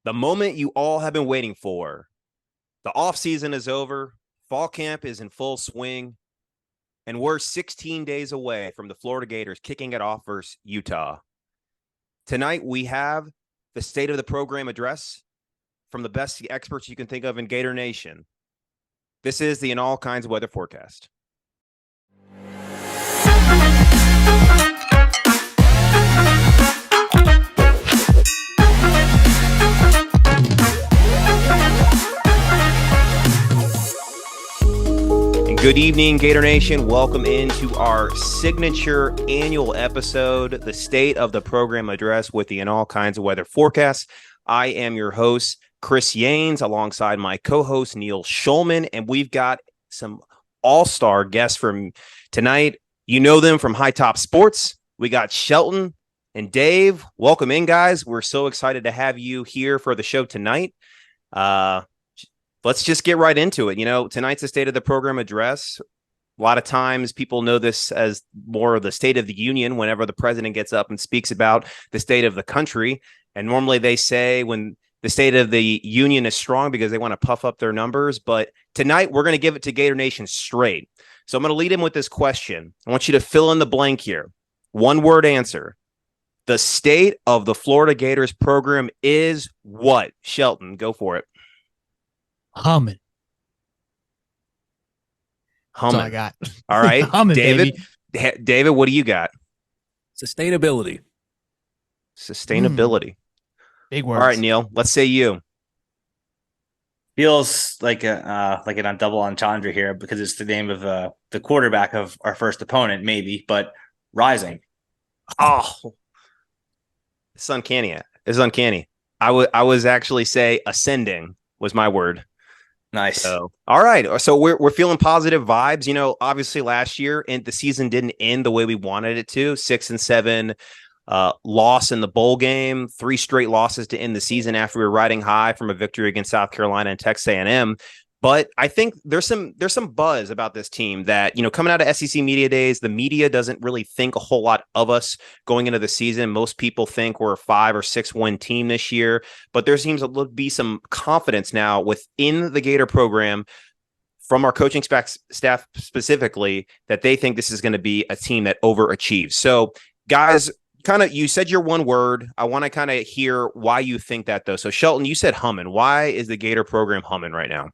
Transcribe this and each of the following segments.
The moment you all have been waiting for. The offseason is over. Fall camp is in full swing. And we're 16 days away from the Florida Gators kicking it off versus Utah. Tonight, we have the state of the program address from the best experts you can think of in Gator Nation. This is the In All Kinds of Weather Forecast. Good evening, Gator Nation. Welcome into our signature annual episode, the State of the Program Address with the In All Kinds of Weather Forecast. I am your host, Chris Yanes, alongside my co-host, Neil Schulman, and we've got some all-star guests from tonight. You know them from Hightop Sports. We got Shelton and Dave. Welcome in, guys. We're so excited to have you here for the show tonight. Let's just get right into it. You know, tonight's the State of the Program Address. A lot of times people know this as more of the State of the Union whenever the president gets up and speaks about the state of the country. And normally they say when the State of the Union is strong because they want to puff up their numbers. But tonight we're going to give it to Gator Nation straight. So I'm going to lead in with this question. I want you to fill in the blank here. One word answer. The state of the Florida Gators program is what? Shelton, go for it. Humming. That's all I got. All right. Humming, David, baby. David, what do you got? Sustainability. Big words. All right, Neil, let's say you. Feels like a double entendre here because it's the name of the quarterback of our first opponent, maybe, but rising. Oh, it's uncanny. It's uncanny. I was actually say ascending was my word. Nice. So, all right. So we're feeling positive vibes. You know, obviously last year and the season didn't end the way we wanted it to. 6-7 loss in the bowl game, 3 straight losses to end the season after we were riding high from a victory against South Carolina and Texas A&M. But I think there's some buzz about this team that, you know, coming out of SEC media days, the media doesn't really think a whole lot of us going into the season. Most people think we're a 5 or 6 win team this year, but there seems to be some confidence now within the Gator program from our coaching staff specifically that they think this is going to be a team that overachieves. So guys, you said your one word. I want to kind of hear why you think that though. So Shelton, you said humming. Why is the Gator program humming right now?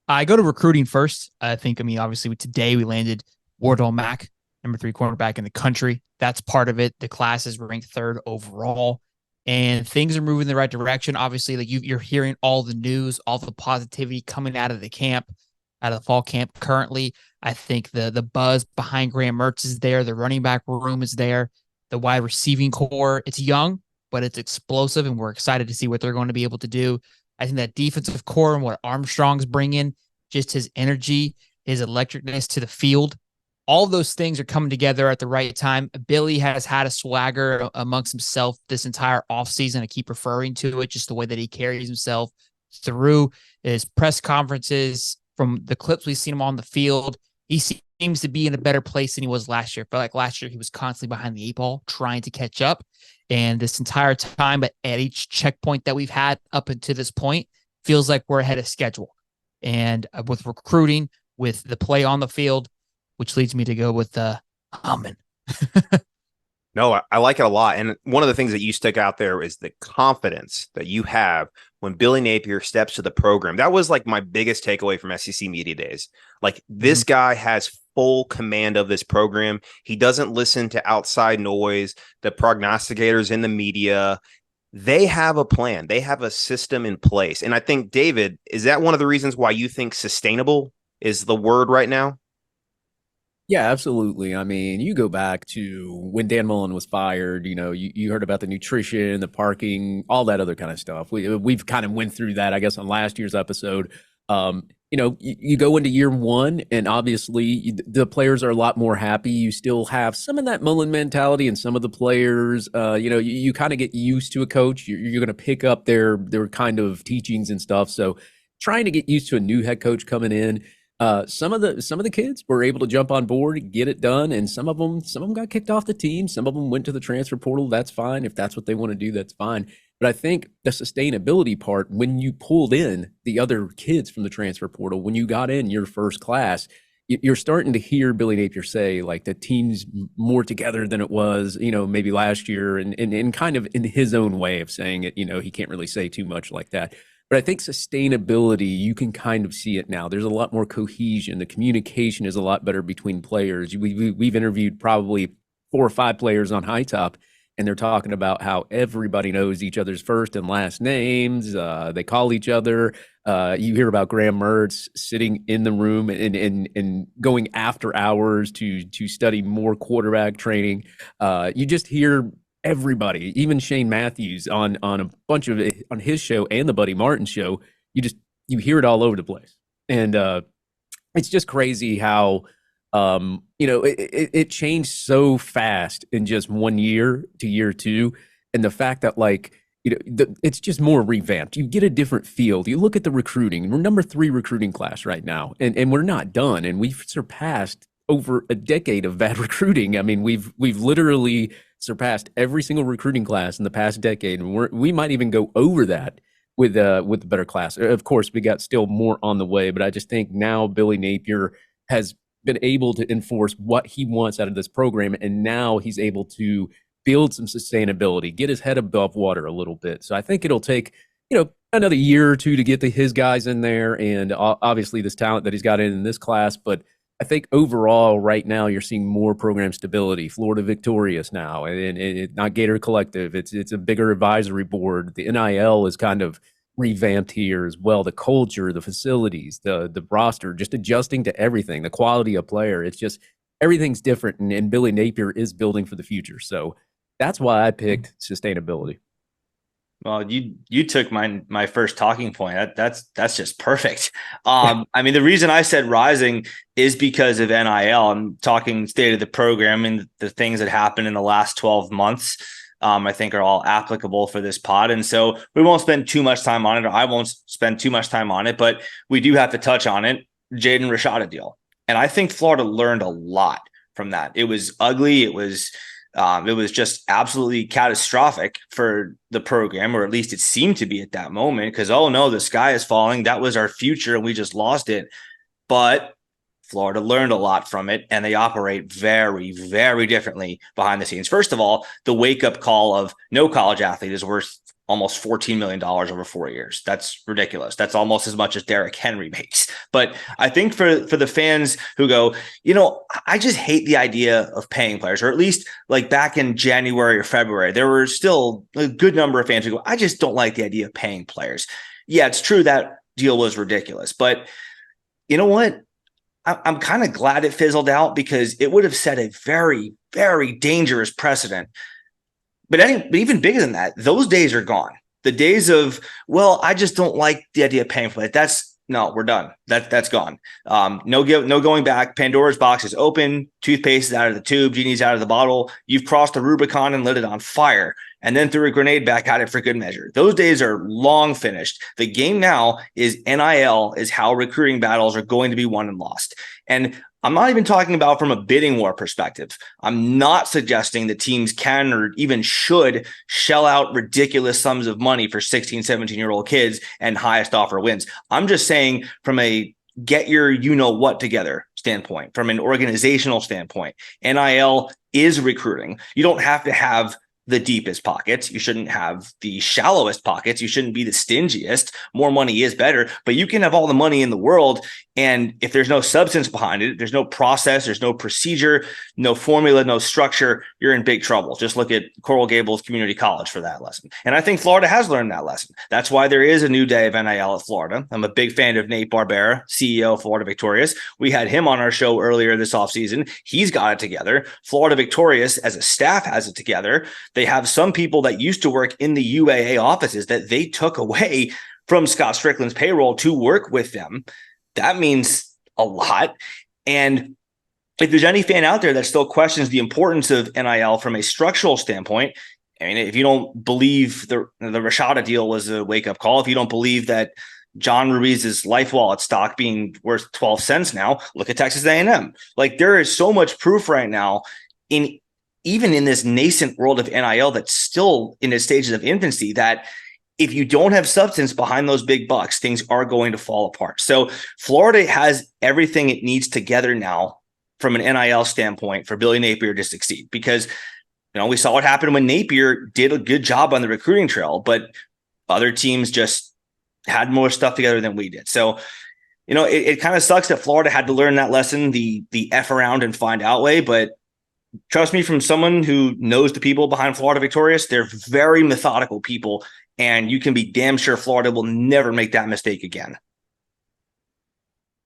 I go to recruiting first. Obviously today we landed Wardell Mack, number 3 cornerback in the country. That's part of it. The class is ranked 3rd overall, and things are moving in the right direction. Obviously, like you're hearing all the news, all the positivity coming out of the camp, out of the fall camp currently. I think the buzz behind Graham Mertz is there. The running back room is there. The wide receiving core, it's young, but it's explosive, and we're excited to see what they're going to be able to do. I think that defensive core and what Armstrong's bringing, just his energy, his electricness to the field, all those things are coming together at the right time. Billy has had a swagger amongst himself this entire offseason. I keep referring to it, just the way that he carries himself through his press conferences. From the clips we've seen him on the field, he seems to be in a better place than he was last year. I feel like last year he was constantly behind the 8 ball, trying to catch up. And this entire time, but at each checkpoint that we've had up until this point, feels like we're ahead of schedule. And with recruiting, with the play on the field, which leads me to go with humming. No, I like it a lot. And one of the things that you stick out there is the confidence that you have when Billy Napier steps to the program. That was like my biggest takeaway from SEC media days. Like this guy has full command of this program. He doesn't listen to outside noise, the prognosticators in the media. They have a plan. They have a system in place. And I think, David, is that one of the reasons why you think sustainable is the word right now? Yeah, absolutely. I mean, you go back to when Dan Mullen was fired, you heard about the nutrition, the parking, all that other kind of stuff. We've kind of went through that, I guess, on last year's episode. You go into year 1 and obviously the players are a lot more happy. You still have some of that Mullen mentality and some of the players, you kind of get used to a coach. You're going to pick up their kind of teachings and stuff. So trying to get used to a new head coach coming in. Some of the kids were able to jump on board, get it done, and some of them got kicked off the team. Some of them went to the transfer portal. That's fine. If that's what they want to do, that's fine. But I think the sustainability part, when you pulled in the other kids from the transfer portal, when you got in your first class, you're starting to hear Billy Napier say like the team's more together than it was, maybe last year, and kind of in his own way of saying it. He can't really say too much like that. But I think sustainability, you can kind of see it now. There's a lot more cohesion. The communication is a lot better between players. We've interviewed probably 4 or 5 players on Hightop, and they're talking about how everybody knows each other's first and last names. They call each other. You hear about Graham Mertz sitting in the room and going after hours to study more quarterback training. You just hear everybody, even Shane Matthews on a bunch of on his show and the Buddy Martin show. You hear it all over the place, and it's just crazy how it changed so fast in just 1 year to year 2, and the fact that it's just more revamped. You get a different feel. You look at the recruiting. We're number 3 recruiting class right now, and we're not done. And we've surpassed over a decade of bad recruiting. I mean, we've literally surpassed every single recruiting class in the past decade, and we might even go over that with the better class. Of course, we got still more on the way, but I just think now Billy Napier has been able to enforce what he wants out of this program, and now he's able to build some sustainability, get his head above water a little bit. So I think it'll take another year or 2 to get his guys in there, and obviously this talent that he's got in this class. But I think overall right now you're seeing more program stability. Florida victorious now, and not Gator Collective. It's a bigger advisory board. The NIL is kind of revamped here as well. The culture, the facilities, the roster, just adjusting to everything, the quality of player. It's just everything's different, and Billy Napier is building for the future. So that's why I picked sustainability. Well, you took my first talking point. That's just perfect. I mean, the reason I said rising is because of NIL. I'm talking state of the program and the things that happened in the last 12 months. I think are all applicable for this pod. And so we won't spend too much time on it, or I won't spend too much time on it, but we do have to touch on it. Jaden Rashada deal. And I think Florida learned a lot from that. It was ugly. It was just absolutely catastrophic for the program, or at least it seemed to be at that moment, because, oh no, the sky is falling. That was our future and we just lost it. But Florida learned a lot from it, and they operate very, very differently behind the scenes. First of all, the wake-up call of no college athlete is worth almost $14 million over 4 years. That's ridiculous. That's almost as much as Derrick Henry makes. But I think for the fans who go, I just hate the idea of paying players, or at least like back in January or February, there were still a good number of fans who go, I just don't like the idea of paying players. Yeah, it's true that deal was ridiculous, but you know what? I'm kind of glad it fizzled out, because it would have set a very, very dangerous precedent. But even bigger than that, those days are gone. The days of, well, I just don't like the idea of paying for it. No, we're done. That's gone. No going back. Pandora's box is open. Toothpaste is out of the tube. Genie's out of the bottle. You've crossed the Rubicon and lit it on fire, and then threw a grenade back at it for good measure. Those days are long finished. The game now is NIL, is how recruiting battles are going to be won and lost. And I'm not even talking about from a bidding war perspective. I'm not suggesting that teams can or even should shell out ridiculous sums of money for 16, 17-year-old kids and highest offer wins. I'm just saying from a get your you-know-what together standpoint, from an organizational standpoint, NIL is recruiting. You don't have to have the deepest pockets. You shouldn't have the shallowest pockets. You shouldn't be the stingiest. More money is better, but you can have all the money in the world, and if there's no substance behind it, there's no process, there's no procedure, no formula, no structure, you're in big trouble. Just look at Coral Gables Community College for that lesson. And I think Florida has learned that lesson. That's why there is a new day of NIL at Florida. I'm a big fan of Nate Barbera, CEO of Florida Victorious. We had him on our show earlier this offseason. He's got it together. Florida Victorious as a staff has it together. They have some people that used to work in the UAA offices that they took away from Scott Strickland's payroll to work with them. That means a lot. And if there's any fan out there that still questions the importance of NIL from a structural standpoint, I mean, if you don't believe the Rashada deal was a wake-up call, if you don't believe that John Ruiz's Life Wallet stock being worth 12 cents now, look at Texas A&M. Like, there is so much proof right now in even in this nascent world of NIL that's still in its stages of infancy, that if you don't have substance behind those big bucks, things are going to fall apart. So Florida has everything it needs together now from an NIL standpoint for Billy Napier to succeed, because we saw what happened when Napier did a good job on the recruiting trail, but other teams just had more stuff together than we did. So, it kind of sucks that Florida had to learn that lesson, the F around and find out way. But trust me, from someone who knows the people behind Florida Victorious, they're very methodical people, and you can be damn sure Florida will never make that mistake again.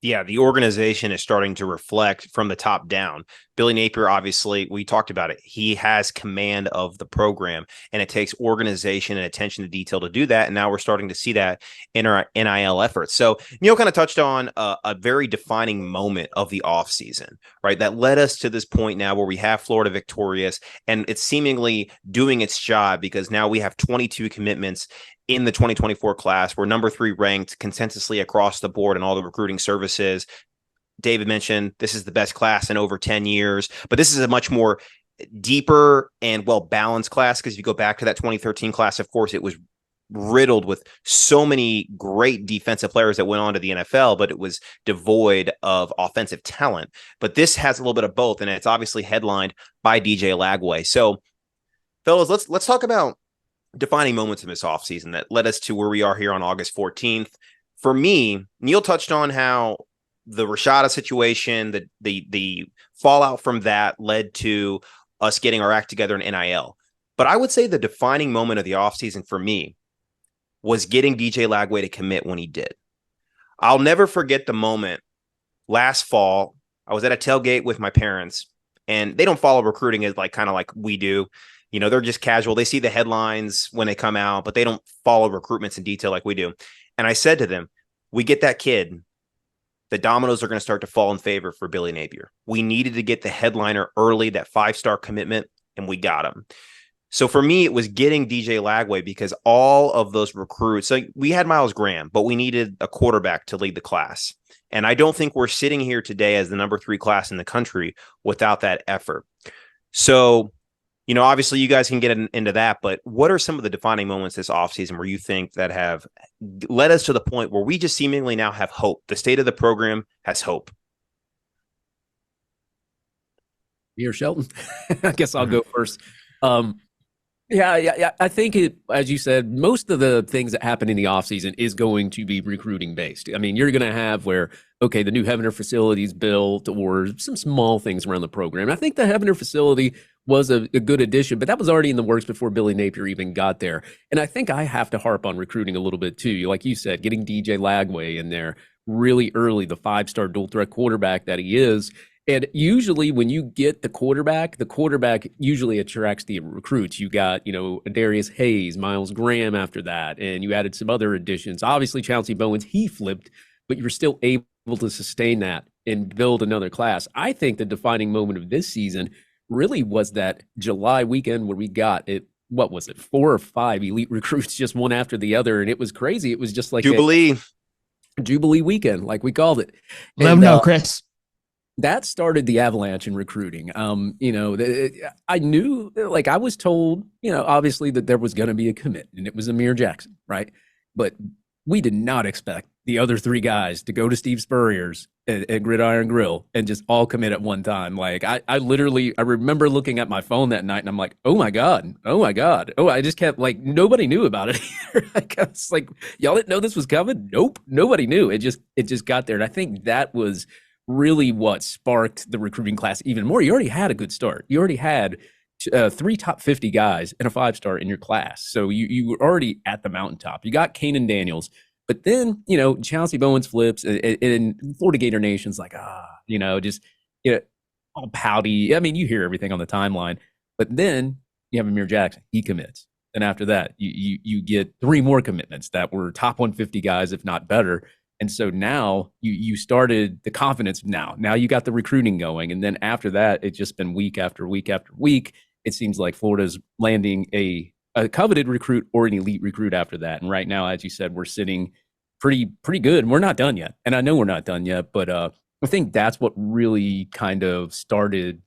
Yeah, the organization is starting to reflect from the top down. Billy Napier, obviously, we talked about it. He has command of the program, and it takes organization and attention to detail to do that. And now we're starting to see that in our NIL efforts. So Neil kind of touched on a very defining moment of the offseason, right? That led us to this point now where we have Florida Victorious, and it's seemingly doing its job, because now we have 22 commitments in the 2024 class. We're number 3 ranked consensusly across the board in all the recruiting services. David mentioned this is the best class in over 10 years, but this is a much more deeper and well-balanced class, because if you go back to that 2013 class, of course, it was riddled with so many great defensive players that went on to the NFL, but it was devoid of offensive talent. But this has a little bit of both, and it's obviously headlined by DJ Lagway. So, fellas, let's talk about defining moments in this offseason that led us to where we are here on August 14th. For me, Neil touched on how the Rashada situation, the fallout from that led to us getting our act together in NIL. But I would say the defining moment of the offseason for me was getting DJ Lagway to commit when he did. I'll never forget the moment last fall. I was at a tailgate with my parents, and they don't follow recruiting as kind of like we do. They're just casual. They see the headlines when they come out, but they don't follow recruitments in detail like we do. And I said to them, we get that kid, the dominoes are going to start to fall in favor for Billy Napier. We needed to get the headliner early, that 5-star commitment, and we got him. So for me, it was getting DJ Lagway, because all of those recruits, so we had Miles Graham, but we needed a quarterback to lead the class. And I don't think we're sitting here today as the number 3 class in the country without that effort. So, obviously you guys can get into that, but what are some of the defining moments this offseason where you think that have led us to the point where we just seemingly now have hope? The state of the program has hope. Here, Shelton. I guess I'll go first. Yeah. I think as you said, most of the things that happen in the offseason is going to be recruiting based. I mean, you're going to have where, okay, the new Heavener facility is built, or some small things around the program. I think the Heavener facility was a good addition, but that was already in the works before Billy Napier even got there. And I think I have to harp on recruiting a little bit too. Like you said, getting DJ Lagway in there really early, the 5-star dual threat quarterback that he is. And usually when you get the quarterback usually attracts the recruits. You got, Darius Hayes, Miles Graham after that, and you added some other additions. Obviously, Chauncey Bowens, he flipped, but you're still able to sustain that and build another class. I think the defining moment of this season really was that July weekend where we got it. What was it? 4 or 5 elite recruits, just one after the other. And it was crazy. It was just like Jubilee weekend, like we called it. Let them know, Chris. That started the Avalanche in recruiting. I knew, I was told, obviously that there was going to be a commit, and it was Amir Jackson, right? But we did not expect the other 3 guys to go to Steve Spurrier's at Gridiron Grill and just all commit at one time. I remember looking at my phone that night, and I'm like, oh my God. Oh, I just kept nobody knew about it either. I was like, y'all didn't know this was coming? Nope. Nobody knew. It just got there. And I think that was really what sparked the recruiting class even more. You already had a good start. You already had 3 top 50 guys and a 5-star in your class. So you were already at the mountaintop. You got Kanan Daniels, but then, Chauncey Bowens flips, and Florida Gator Nation's like, all pouty. I mean, you hear everything on the timeline, but then you have Amir Jackson. He commits. And after that, you get 3 more commitments that were top 150 guys, if not better. And so now you started the confidence. Now you got the recruiting going. And then after that, it's just been week after week after week. It seems like Florida's landing a coveted recruit or an elite recruit after that. And right now, as you said, we're sitting pretty good. And we're not done yet. And I know we're not done yet, but I think that's what really kind of started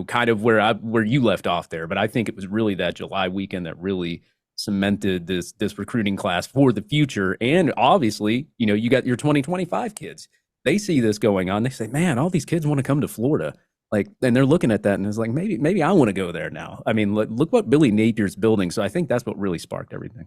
kind of where you left off there. But I think it was really that July weekend that really cemented this recruiting class for the future. And obviously, you got your 2025 kids. They see this going on. They say, man, all these kids want to come to Florida. And they're looking at that and it's like, maybe I want to go there now. I mean, look what Billy Napier's building. So I think that's what really sparked everything.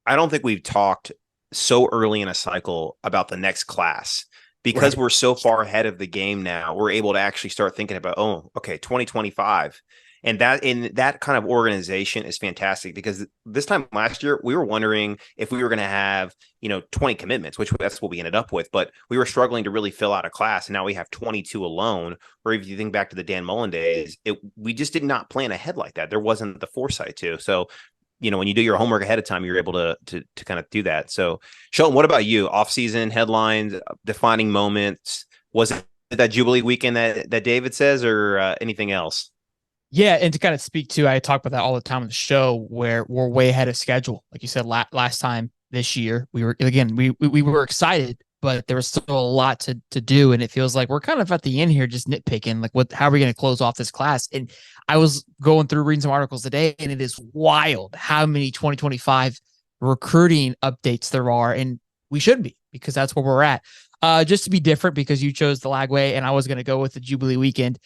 I don't think we've talked so early in a cycle about the next class because we're so far ahead of the game now. We're able to actually start thinking about, 2025. And that kind of organization is fantastic because this time last year, we were wondering if we were going to have, 20 commitments, which that's what we ended up with. But we were struggling to really fill out a class. And now we have 22 alone. Or if you think back to the Dan Mullen days, we just did not plan ahead like that. There wasn't the foresight to. So, when you do your homework ahead of time, you're able to kind of do that. So, Shelton, what about you? Off-season headlines, defining moments. Was it that Jubilee weekend that David says, or anything else? Yeah, and to kind of speak to, I talk about that all the time on the show, where we're way ahead of schedule. Like you said, last time this year, we were excited, but there was still a lot to do, and it feels like we're kind of at the end here, just nitpicking, like how are we going to close off this class? And I was going through reading some articles today, and it is wild how many 2025 recruiting updates there are, and we should be because that's where we're at. Just to be different because you chose the Lagway and I was going to go with the Jubilee weekend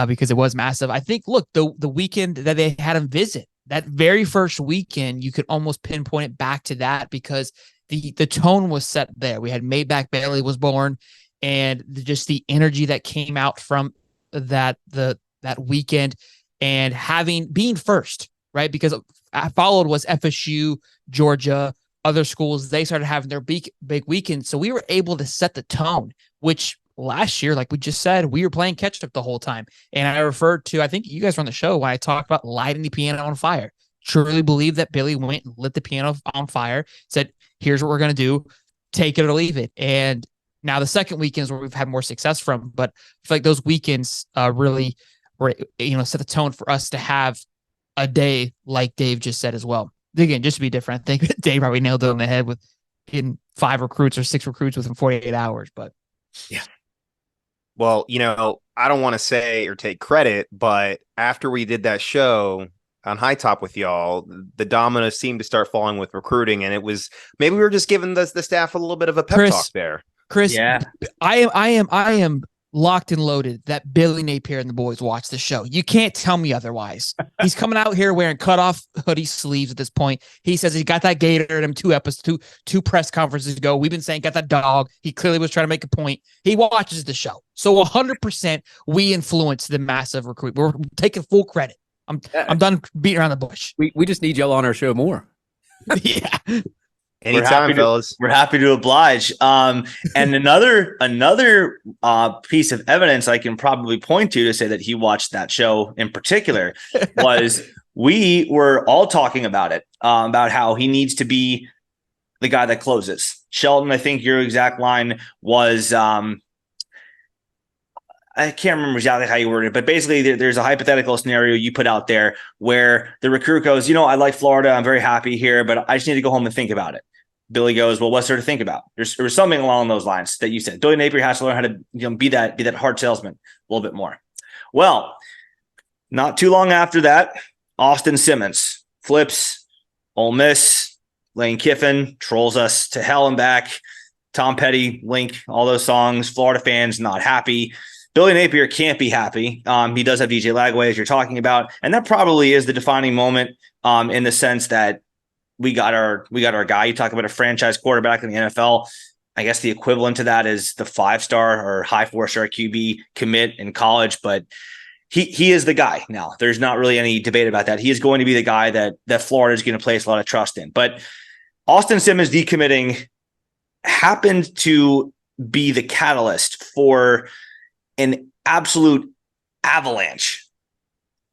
because it was massive. I think, look, the weekend that they had him visit, that very first weekend, you could almost pinpoint it back to that because the tone was set there. We had Maybach Bailey was born and just the energy that came out from that weekend and being first, right? Because I followed was FSU, Georgia, other schools, they started having their big weekends. So we were able to set the tone, which last year, like we just said, we were playing catch up the whole time. And I referred to, I think you guys were on the show when I talked about lighting the piano on fire. Truly believe that Billy went and lit the piano on fire, said, here's what we're going to do, take it or leave it. And now the second weekend is where we've had more success from. But I feel like those weekends really were, set the tone for us to have a day like Dave just said as well. Again, just to be different, I think Dave probably nailed it on the head with getting 5 recruits or 6 recruits within 48 hours. But yeah. Well, I don't want to say or take credit, but after we did that show on Hightop with y'all, the dominoes seemed to start falling with recruiting, and it was maybe we were just giving the staff a little bit of a pep talk there. Chris, yeah. I am locked and loaded that Billy Napier and the boys watch the show. You can't tell me otherwise. He's coming out here wearing cutoff hoodie sleeves at this point. He says he got that Gator at him two press conferences ago. We've been saying got that dog. He clearly was trying to make a point. He watches the show. So 100% we influence the massive recruit. We're taking full credit. I'm done beating around the bush. We just need y'all on our show more. Yeah. Anytime, fellas. We're happy to oblige. And another piece of evidence I can probably point to say that he watched that show in particular was we were all talking about it, about how he needs to be the guy that closes. Shelton, I think your exact line was, I can't remember exactly how you worded it, but basically there's a hypothetical scenario you put out there where the recruit goes, I like Florida. I'm very happy here, but I just need to go home and think about it. Billy goes, well, what's there to think about? There was something along those lines that you said. Billy Napier has to learn how to be that hard salesman a little bit more. Well, not too long after that, Austin Simmons flips, Ole Miss, Lane Kiffin trolls us to hell and back. Tom Petty, Link, all those songs. Florida fans not happy. Billy Napier can't be happy. He does have DJ Lagway, as you're talking about, and that probably is the defining moment in the sense that we got our guy. You talk about a franchise quarterback in the NFL. I guess the equivalent to that is the 5-star or high 4-star QB commit in college, but he is the guy now. There's not really any debate about that. He is going to be the guy that Florida is going to place a lot of trust in. But Austin Simmons decommitting happened to be the catalyst for an absolute avalanche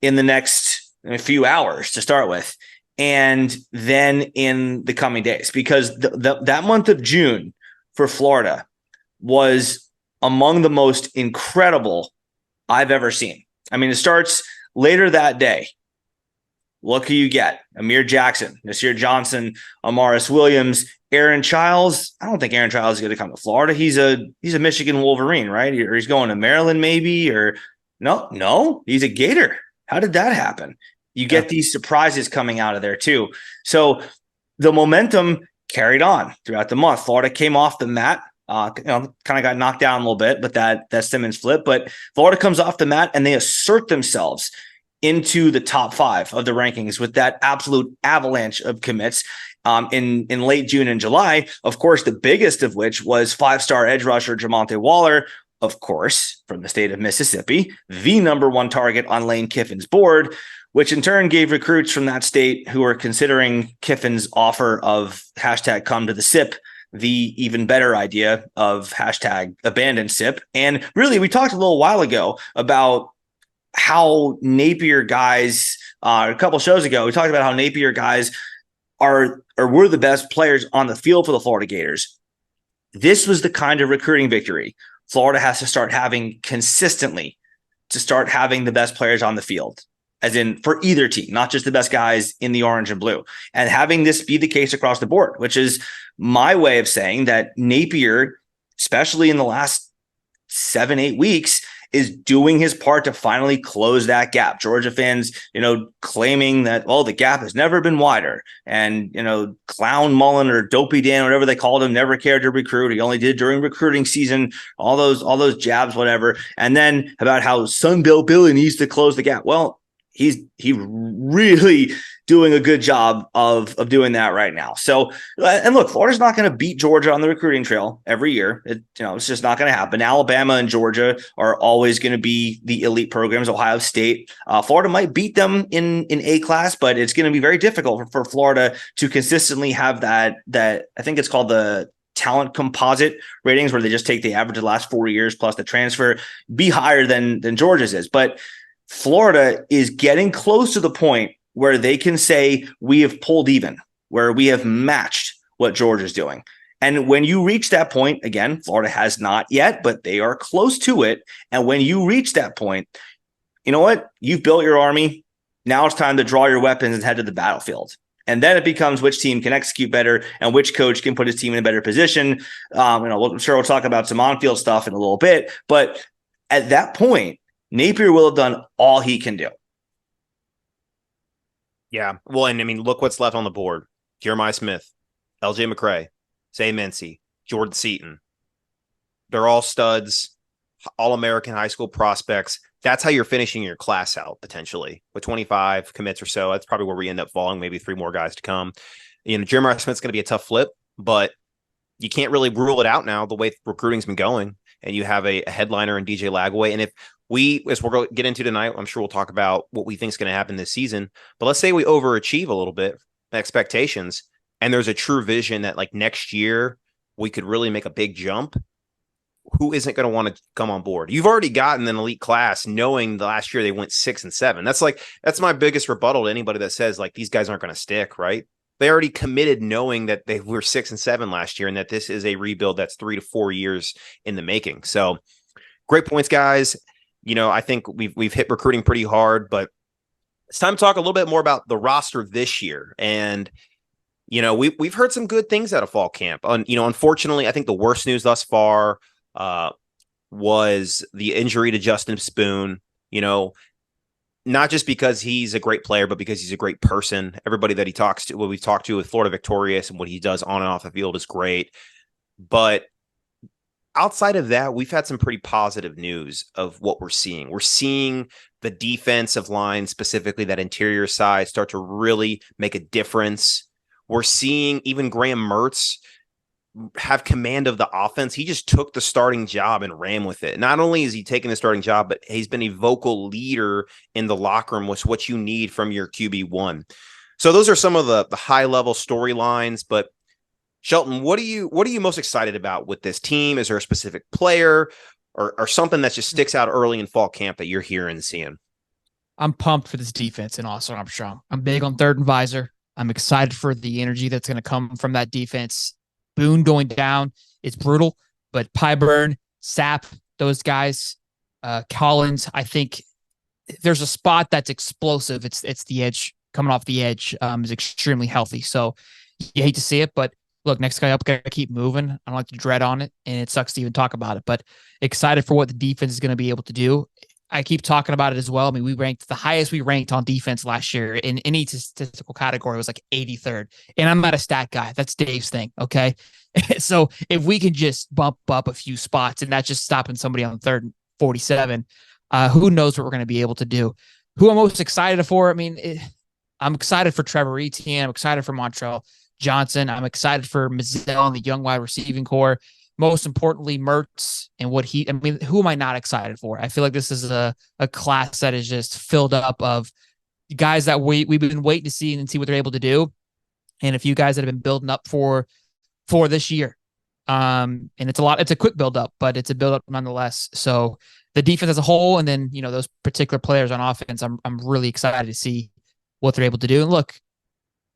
in the next few hours to start with. And then in the coming days, because that month of June for Florida was among the most incredible I've ever seen. I mean, it starts later that day. Look who you get. Amir Jackson, Nasir Johnson, Amaris Williams, Aaron Childs. I don't think Aaron Childs is going to come to Florida. He's a Michigan Wolverine, right? Or he's going to Maryland maybe, or No, he's a Gator. How did that happen? You get these surprises coming out of there too. So the momentum carried on throughout the month. Florida came off the mat, kind of got knocked down a little bit, but that Simmons flip. But Florida comes off the mat and they assert themselves into the top 5 of the rankings with that absolute avalanche of commits in late June and July. Of course, the biggest of which was 5-star edge rusher Jamonte Waller, of course, from the state of Mississippi, the number 1 target on Lane Kiffin's board, which in turn gave recruits from that state who are considering Kiffin's offer of hashtag come to the SIP the even better idea of hashtag abandon SIP. And really, we talked a little while ago about how Napier guys, a couple shows ago, we talked about how Napier guys were the best players on the field for the Florida Gators. This was the kind of recruiting victory Florida has to start having consistently to start having the best players on the field, as in for either team, not just the best guys in the orange and blue, and having this be the case across the board, which is my way of saying that Napier, especially in the last 7-8 weeks, is doing his part to finally close that gap. Georgia fans, claiming that, the gap has never been wider. And, Clown Mullen or Dopey Dan, whatever they called him, never cared to recruit. He only did during recruiting season, all those jabs, whatever. And then about how Sunbelt Billy needs to close the gap. Well, he's really doing a good job of doing that right now. So, and look, Florida's not going to beat Georgia on the recruiting trail every year. It's just not going to happen. Alabama and Georgia are always going to be the elite programs. Ohio State, Florida might beat them in A class, but it's going to be very difficult for Florida to consistently have that I think it's called the talent composite ratings, where they just take the average of the last 4 years plus the transfer, be higher than Georgia's is. But Florida is getting close to the point where they can say we have pulled even, where we have matched what Georgia's doing. And when you reach that point, again, Florida has not yet, but they are close to it. And when you reach that point, you know what? You've built your army. Now it's time to draw your weapons and head to the battlefield. And then it becomes which team can execute better and which coach can put his team in a better position. I'm sure we'll talk about some on-field stuff in a little bit. But at that point, Napier will have done all he can do. Yeah. Well, and look what's left on the board. Jeremiah Smith, LJ McCray, Zay Mincy, Jordan Seaton. They're all studs, all-American high school prospects. That's how you're finishing your class out, potentially, with 25 commits or so. That's probably where we end up falling, maybe 3 more guys to come. Jeremiah Smith's going to be a tough flip, but you can't really rule it out now the way recruiting's been going. And you have a headliner in DJ Lagway. And if as we're going to get into tonight, I'm sure we'll talk about what we think is going to happen this season. But let's say we overachieve a little bit, expectations, and there's a true vision that like next year we could really make a big jump. Who isn't going to want to come on board? You've already gotten an elite class knowing the last year they went 6 and 7. That's my biggest rebuttal to anybody that says like these guys aren't going to stick, right? They already committed knowing that they were 6 and 7 last year and that this is a rebuild that's 3 to 4 years in the making. So great points, guys. I think we've hit recruiting pretty hard, but it's time to talk a little bit more about the roster this year. And, we've heard some good things out of fall camp. Unfortunately, I think the worst news thus far was the injury to Justin Spoon, not just because he's a great player, but because he's a great person. Everybody that he talks to, what we've talked to with Florida Victorious and what he does on and off the field is great. But outside of that, we've had some pretty positive news of what we're seeing. We're seeing the defensive line, specifically that interior side, start to really make a difference. We're seeing even Graham Mertz have command of the offense. He just took the starting job and ran with it. Not only is he taking the starting job, but he's been a vocal leader in the locker room, which is what you need from your QB1. So those are some of the high level storylines. But Shelton, what are you most excited about with this team? Is there a specific player or something that just sticks out early in fall camp that you're hearing and seeing? I'm pumped for this defense in Austin Armstrong. I'm big on third and visor. I'm excited for the energy that's going to come from that defense. Boone going down, it's brutal, but Pyburn, Sapp, those guys, Collins, I think there's a spot that's explosive. It's the edge, coming off the edge, is extremely healthy. So you hate to see it, but look, next guy up, got to keep moving. I don't like to dread on it, and it sucks to even talk about it, but excited for what the defense is going to be able to do. I keep talking about it as well. I mean, the highest we ranked on defense last year in any statistical category was like 83rd. And I'm not a stat guy. That's Dave's thing. Okay. So if we can just bump up a few spots and that's just stopping somebody on 3rd and 47, who knows what we're going to be able to do. Who I'm most excited for? I mean, I'm excited for Trevor Etienne. I'm excited for Montrell Johnson. I'm excited for Mizzell and the young wide receiving core. Most importantly, Mertz and who am I not excited for? I feel like this is a class that is just filled up of guys that we've been waiting to see and see what they're able to do. And a few guys that have been building up for this year. And it's a quick build up, but it's a build up nonetheless. So the defense as a whole, and then, those particular players on offense, I'm really excited to see what they're able to do. And look,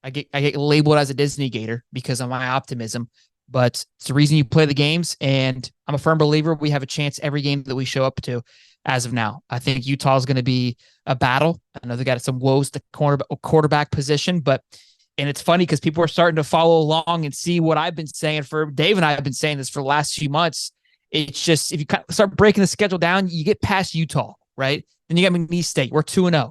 I get labeled as a Disney Gator because of my optimism, but it's the reason you play the games. And I'm a firm believer we have a chance every game that we show up to as of now. I think Utah is going to be a battle. I know they got some woes at the quarterback position, and it's funny because people are starting to follow along and see what I've been saying Dave and I have been saying this for the last few months. It's just, if you kind of start breaking the schedule down, you get past Utah, right? Then you got McNeese State. We're 2-0.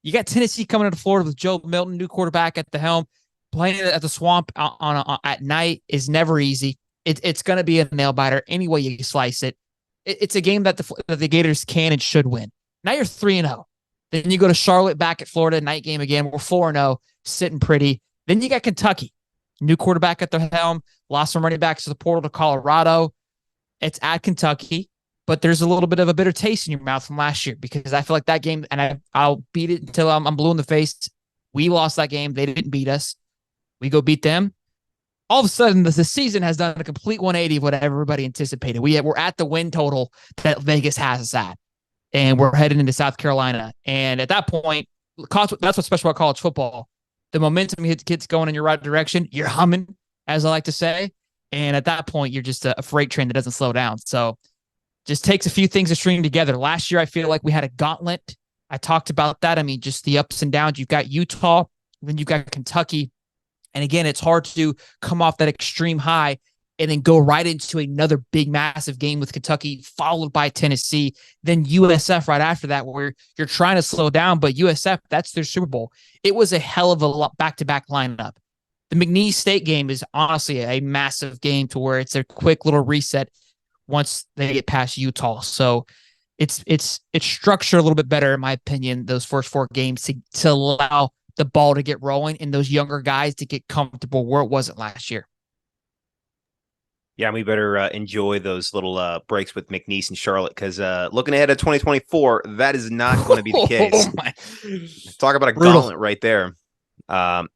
You got Tennessee coming into Florida with Joe Milton, new quarterback at the helm. Playing at the Swamp at night is never easy. It's going to be a nail biter any way you slice it. It's a game that the Gators can and should win. Now you're 3-0. Then you go to Charlotte, back at Florida, night game again. We're 4-0, sitting pretty. Then you got Kentucky, new quarterback at the helm, lost some running backs to the portal to Colorado. It's at Kentucky, but there's a little bit of a bitter taste in your mouth from last year because I feel like that game, and I'll beat it until I'm blue in the face. We lost that game. They didn't beat us. We go beat them. All of a sudden, the season has done a complete 180 of what everybody anticipated. We're at the win total that Vegas has us at, and we're heading into South Carolina. And at that point, that's what's special about college football. The momentum gets going in your right direction. You're humming, as I like to say. And at that point, you're just a freight train that doesn't slow down. So just takes a few things to string together. Last year, I feel like we had a gauntlet. I talked about that. I mean, just the ups and downs. You've got Utah, then you've got Kentucky. And again, it's hard to come off that extreme high and then go right into another big, massive game with Kentucky, followed by Tennessee, then USF right after that, where you're trying to slow down. But USF, that's their Super Bowl. It was a hell of a back-to-back lineup. The McNeese State game is honestly a massive game to where it's a quick little reset once they get past Utah. So it's structured a little bit better, in my opinion, those first 4 games to allow the ball to get rolling and those younger guys to get comfortable where it wasn't last year. Yeah, we better enjoy those little breaks with McNeese and Charlotte because looking ahead at 2024, that is not going to be the case. Talk about a gauntlet right there.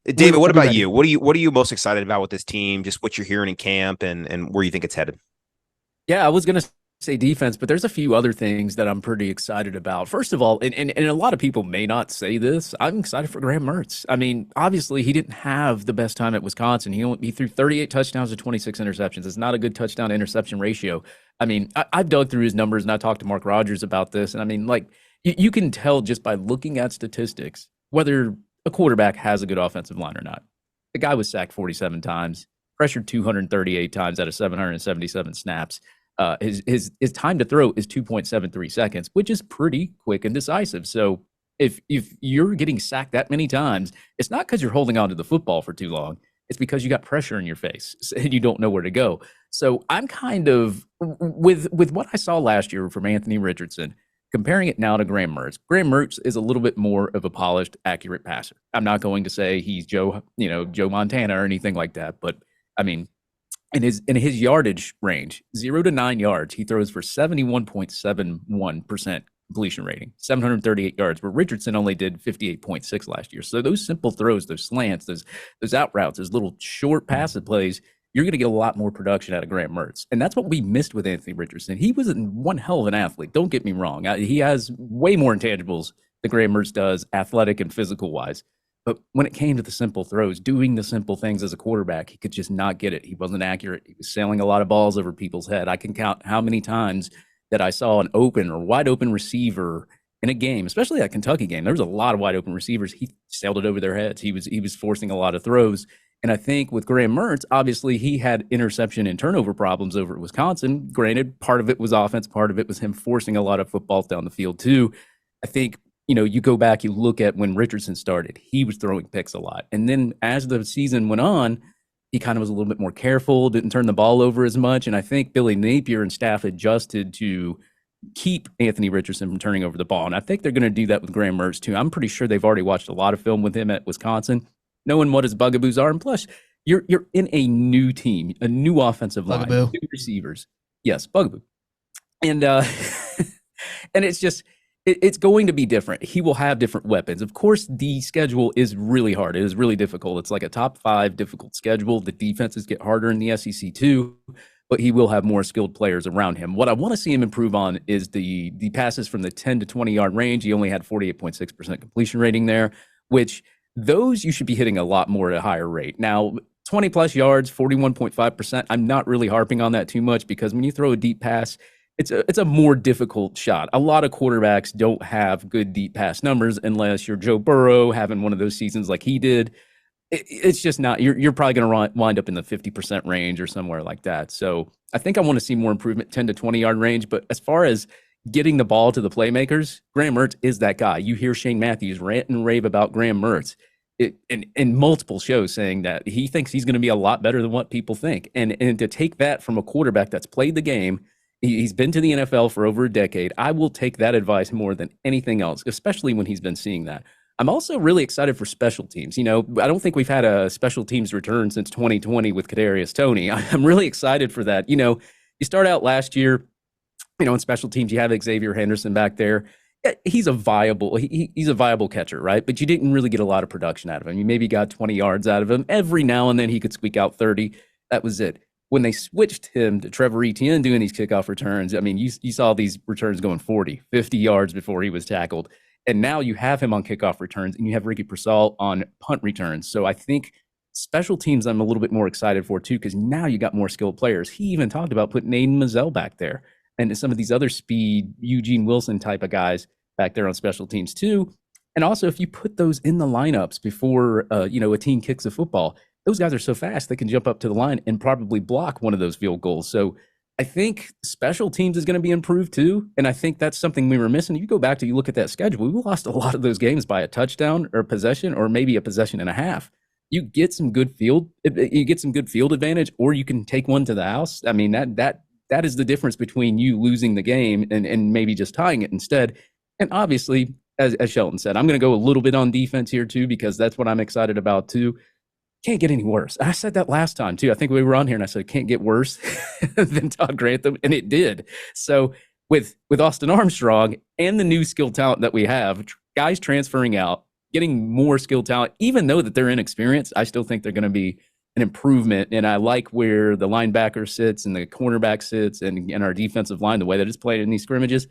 David, what about you? What are you most excited about with this team? Just what you're hearing in camp and where you think it's headed? Yeah, I was going to say defense, but there's a few other things that I'm pretty excited about. First of all, and a lot of people may not say this, I'm excited for Graham Mertz. I mean, obviously he didn't have the best time at Wisconsin. He threw 38 touchdowns to 26 interceptions. It's not a good touchdown to interception ratio. I mean, I've dug through his numbers and I talked to Mark Rogers about this. And I mean, like you can tell just by looking at statistics, whether a quarterback has a good offensive line or not. The guy was sacked 47 times, pressured 238 times out of 777 snaps. His time to throw is 2.73 seconds, which is pretty quick and decisive. So if you're getting sacked that many times, it's not because you're holding on to the football for too long. It's because you got pressure in your face and you don't know where to go. So I'm kind of with what I saw last year from Anthony Richardson, comparing it now to Graham Mertz. Graham Mertz is a little bit more of a polished, accurate passer. I'm not going to say he's Joe Montana or anything like that, but I mean, in his yardage range, 0 to 9 yards, he throws for 71.71% completion rating, 738 yards, where Richardson only did 58.6 last year. So those simple throws, those slants, those out routes, those little short passive plays, you're going to get a lot more production out of Graham Mertz. And that's what we missed with Anthony Richardson. He was one hell of an athlete. Don't get me wrong. He has way more intangibles than Graham Mertz does, athletic and physical wise. But when it came to the simple throws, doing the simple things as a quarterback, he could just not get it. He wasn't accurate. He was sailing a lot of balls over people's head. I can count how many times that I saw an open or wide open receiver in a game, especially that Kentucky game. There was a lot of wide open receivers. He sailed it over their heads. He was forcing a lot of throws. And I think with Graham Mertz, obviously he had interception and turnover problems over at Wisconsin. Granted, part of it was offense, part of it was him forcing a lot of footballs down the field too. I think, you go back, you look at when Richardson started, he was throwing picks a lot. And then as the season went on, he kind of was a little bit more careful, didn't turn the ball over as much. And I think Billy Napier and staff adjusted to keep Anthony Richardson from turning over the ball. And I think they're going to do that with Graham Mertz too. I'm pretty sure they've already watched a lot of film with him at Wisconsin, knowing what his bugaboos are. And plus, you're in a new team, a new offensive line, Bugaboo. new receivers. Yes, bugaboo. And and it's just it's going to be different. He will have different weapons. Of course, the schedule is really hard. It is really difficult. It's like a top 5 difficult schedule. The defenses get harder in the SEC too, but he will have more skilled players around him. What I want to see him improve on is the passes from the 10 to 20 yard range. He only had 48.6% completion rating there, which those you should be hitting a lot more at a higher rate. Now, 20 plus yards, 41.5%. I'm not really harping on that too much because when you throw a deep pass, it's a more difficult shot. A lot of quarterbacks don't have good deep pass numbers unless you're Joe Burrow having one of those seasons like he did. It's just not. You're probably going to wind up in the 50% range or somewhere like that. So I think I want to see more improvement, 10 to 20 yard range. But as far as getting the ball to the playmakers, Graham Mertz is that guy. You hear Shane Matthews rant and rave about Graham Mertz in multiple shows saying that he thinks he's going to be a lot better than what people think. And to take that from a quarterback that's played the game, he's been to the NFL for over a decade. I will take that advice more than anything else, especially when he's been seeing that. I'm also really excited for special teams. I don't think we've had a special teams return since 2020 with Kadarius Toney. I'm really excited for that. You start out last year, in special teams, you have Xavier Henderson back there. He's a viable catcher, right? But you didn't really get a lot of production out of him. You maybe got 20 yards out of him. Every now and then he could squeak out 30. That was it. When they switched him to Trevor Etienne doing these kickoff returns, I mean, you saw these returns going 40, 50 yards before he was tackled. And now you have him on kickoff returns and you have Ricky Pearsall on punt returns. So I think special teams I'm a little bit more excited for too, because now you got more skilled players. He even talked about putting Aiden Mazzell back there and some of these other speed Eugene Wilson type of guys back there on special teams too. And also if you put those in the lineups before, a team kicks a football, those guys are so fast they can jump up to the line and probably block one of those field goals. So I think special teams is going to be improved too. And I think that's something we were missing. You go back to, you look at that schedule, we lost a lot of those games by a touchdown or a possession or maybe a possession and a half. You get some good field advantage, or you can take one to the house. I mean, that is the difference between you losing the game and maybe just tying it instead. And obviously, as Shelton said, I'm going to go a little bit on defense here too, because that's what I'm excited about too. Can't get any worse. I said that last time too. I think we were on here and I said, can't get worse than Todd Grantham. And it did. So with Austin Armstrong and the new skill talent that we have, guys transferring out, getting more skill talent, even though that they're inexperienced, I still think they're going to be an improvement. And I like where the linebacker sits and the cornerback sits and our defensive line, the way that it's played in these scrimmages.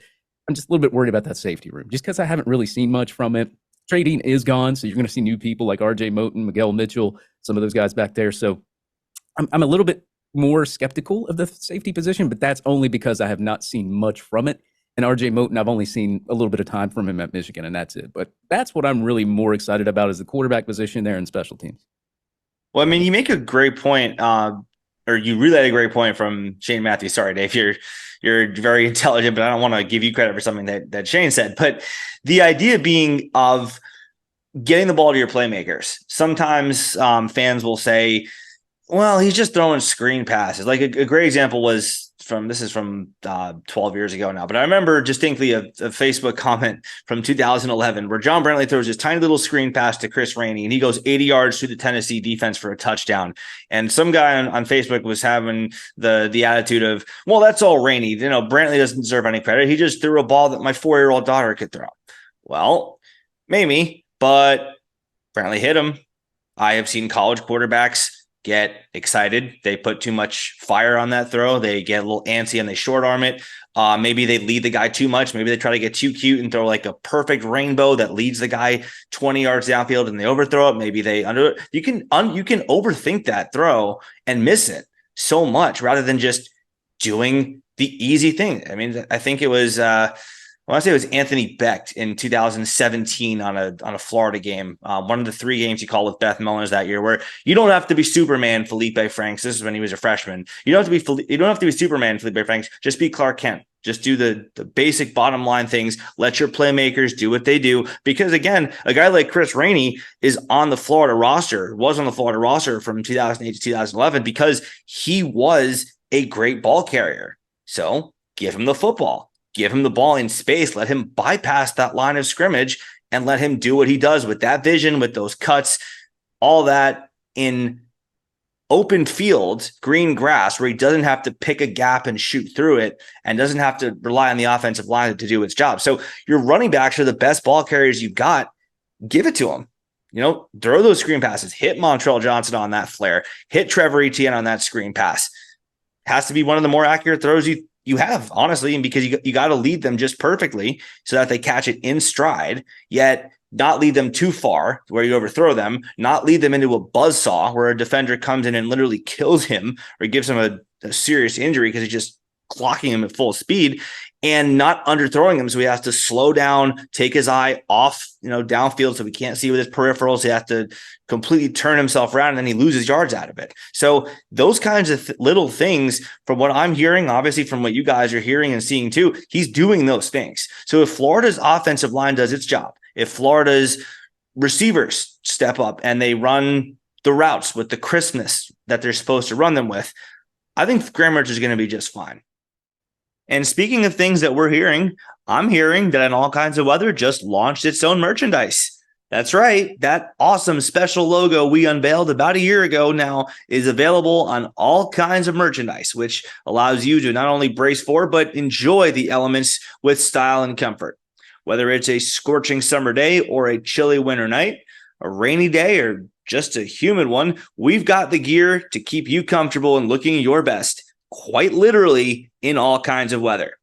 I'm just a little bit worried about that safety room, just because I haven't really seen much from it. Trading is gone, so you're going to see new people like R.J. Moten, Miguel Mitchell, some of those guys back there. So I'm a little bit more skeptical of the safety position, but that's only because I have not seen much from it. And R.J. Moten, I've only seen a little bit of time from him at Michigan, and that's it. But that's what I'm really more excited about is the quarterback position there in special teams. Well, I mean, you make a great point, or you relayed a great point from Shane Matthews. Sorry, Dave, you're very intelligent, but I don't want to give you credit for something that Shane said. But the idea being of getting the ball to your playmakers. Sometimes fans will say, well, he's just throwing screen passes. Like a great example was from 12 years ago now, but I remember distinctly a Facebook comment from 2011 where John Brantley throws this tiny little screen pass to Chris Rainey and he goes 80 yards through the Tennessee defense for a touchdown. And some guy on Facebook was having the attitude of, well, that's all Rainey. Brantley doesn't deserve any credit. He just threw a ball that my 4-year-old daughter could throw. Well, maybe, but Brantley hit him. I have seen college quarterbacks get excited. They put too much fire on that throw. They get a little antsy and they short arm it. Maybe they lead the guy too much. Maybe they try to get too cute and throw like a perfect rainbow that leads the guy 20 yards downfield and they overthrow it. Maybe they under it. You can overthink that throw and miss it so much rather than just doing the easy thing. I mean, I think it was I want to say it was Anthony Becht in 2017 on a Florida game. One of the 3 games he called with Beth Mullins that year, where you don't have to be Superman Felipe Franks. This is when he was a freshman. You don't have to be Superman Felipe Franks. Just be Clark Kent. Just do the basic bottom line things. Let your playmakers do what they do. Because again, a guy like Chris Rainey was on the Florida roster from 2008 to 2011 because he was a great ball carrier. So give him the football. Give him the ball in space, let him bypass that line of scrimmage, and let him do what he does with that vision, with those cuts, all that in open field, green grass, where he doesn't have to pick a gap and shoot through it and doesn't have to rely on the offensive line to do its job. So your running backs are the best ball carriers you've got. Give it to them. Throw those screen passes, hit Montrell Johnson on that flare, hit Trevor Etienne on that screen pass. Has to be one of the more accurate throws you have, honestly, and because you got to lead them just perfectly so that they catch it in stride, yet not lead them too far where you overthrow them, not lead them into a buzzsaw where a defender comes in and literally kills him or gives him a serious injury because he's just clocking him at full speed, and not underthrowing him. So he has to slow down, take his eye off, downfield so he can't see with his peripherals. He has to completely turn himself around and then he loses yards out of it. So those kinds of little things, from what I'm hearing, obviously from what you guys are hearing and seeing too, he's doing those things. So if Florida's offensive line does its job, if Florida's receivers step up and they run the routes with the crispness that they're supposed to run them with, I think Graham Mertz is going to be just fine. And speaking of things that we're hearing, I'm hearing that In All Kinds of Weather just launched its own merchandise. That's right. That awesome special logo we unveiled about a year ago now is available on all kinds of merchandise, which allows you to not only brace for, but enjoy the elements with style and comfort. Whether it's a scorching summer day or a chilly winter night, a rainy day, or just a humid one, we've got the gear to keep you comfortable and looking your best, quite literally in all kinds of weather.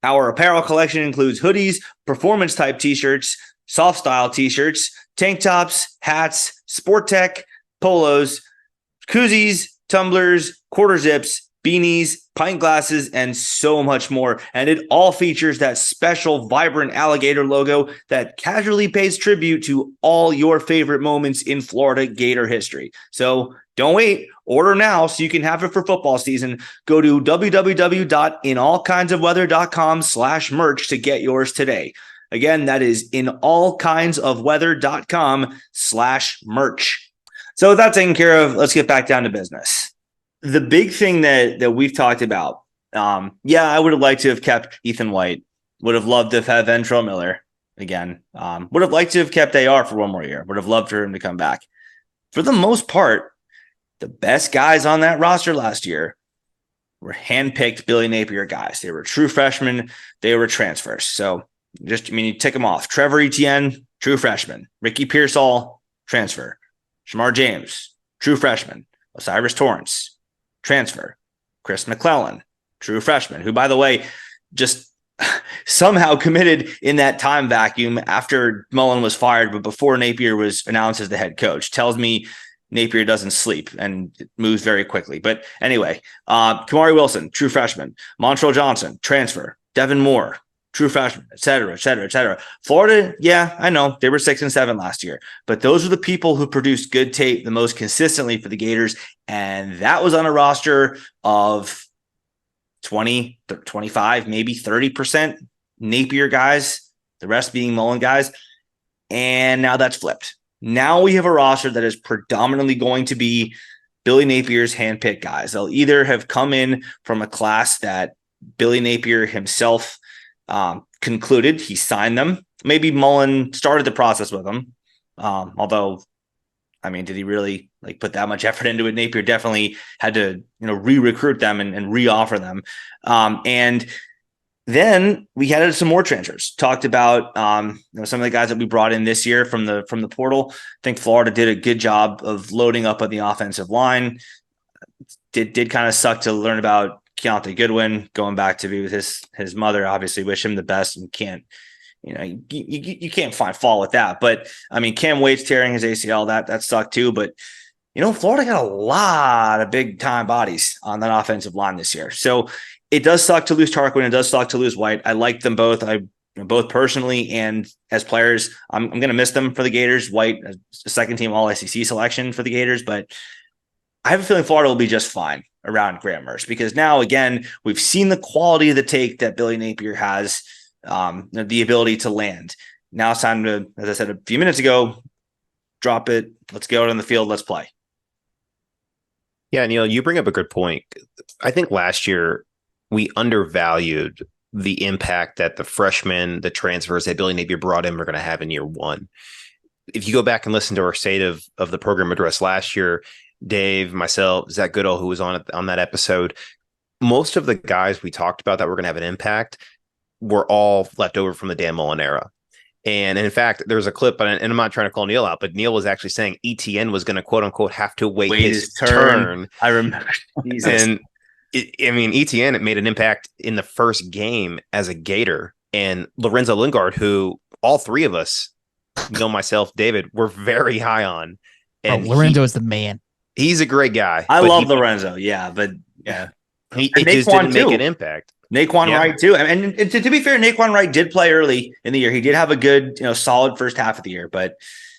Our apparel collection includes hoodies, performance type t-shirts, soft style t-shirts, tank tops, hats, sport tech, polos, koozies, tumblers, quarter zips, beanies, pint glasses, and so much more. And it all features that special vibrant alligator logo that casually pays tribute to all your favorite moments in Florida Gator history. So don't wait. Order now so you can have it for football season. Go to www.inallkindsofweather.com/merch to get yours today. Again, that is inallkindsofweather.com/merch. So with that taken care of, let's get back down to business. The big thing that we've talked about, I would have liked to have kept Ethan White. Would have loved to have had Ventrell Miller again. Would have liked to have kept AR for one more year. Would have loved for him to come back. For the most part, the best guys on that roster last year were handpicked Billy Napier guys. They were true freshmen. They were transfers. So you tick them off. Trevor Etienne, true freshman. Ricky Pearsall, transfer. Shamar James, true freshman. Osiris Torrance, transfer. Chris McClellan, true freshman, who, by the way, just somehow committed in that time vacuum after Mullen was fired, but before Napier was announced as the head coach. Tells me Napier doesn't sleep and moves very quickly. But anyway, Kamari Wilson, true freshman. Montrell Johnson, transfer. Devin Moore, true freshman, et cetera, et cetera, et cetera. Florida, yeah, I know they were 6-7 last year, but those are the people who produced good tape the most consistently for the Gators. And that was on a roster of 20, 25, maybe 30% Napier guys, the rest being Mullen guys. And now that's flipped. Now we have a roster that is predominantly going to be Billy Napier's handpicked guys. They'll either have come in from a class that Billy Napier himself concluded. He signed them. Maybe Mullen started the process with them. Although, did he really put that much effort into it? Napier definitely had to, re-recruit them and re-offer them. And then we had some more transfers. Talked about some of the guys that we brought in this year from the portal. I think Florida did a good job of loading up on the offensive line. Did kind of suck to learn about Keontae Goodwin going back to be with his mother. Obviously, wish him the best, and can't you can't find fault with that. But Cam Wade's tearing his ACL. That sucked too. But Florida got a lot of big time bodies on that offensive line this year. So it does suck to lose Tarquin. It does suck to lose White. I like them both. I both personally and as players. I'm going to miss them for the Gators. White, a second team All SEC selection for the Gators, but I have a feeling Florida will be just fine around Graham Mertz, because now, again, we've seen the quality of the take that Billy Napier has, the ability to land. Now it's time to, as I said a few minutes ago, drop it. Let's go out on the field. Let's play. Yeah, Neil, you bring up a good point. I think last year we undervalued the impact that the freshmen, the transfers that Billy Napier brought in were going to have in year one. If you go back and listen to our state of the program address last year, Dave, myself, Zach Goodall, who was on that episode, most of the guys we talked about that were going to have an impact were all left over from the Dan Mullen era. And in fact, there's a clip, and I'm not trying to call Neil out, but Neil was actually saying ETN was going to, quote unquote, have to wait his turn. I remember. Jesus. And ETN made an impact in the first game as a Gator. And Lorenzo Lingard, who all three of us, Neil, myself, David, were very high on. And Lorenzo is the man. He's a great guy. I love Lorenzo. Yeah, but he just didn't make an impact. Naquan Wright too. And to be fair, Naquan Wright did play early in the year. He did have a good, solid first half of the year. But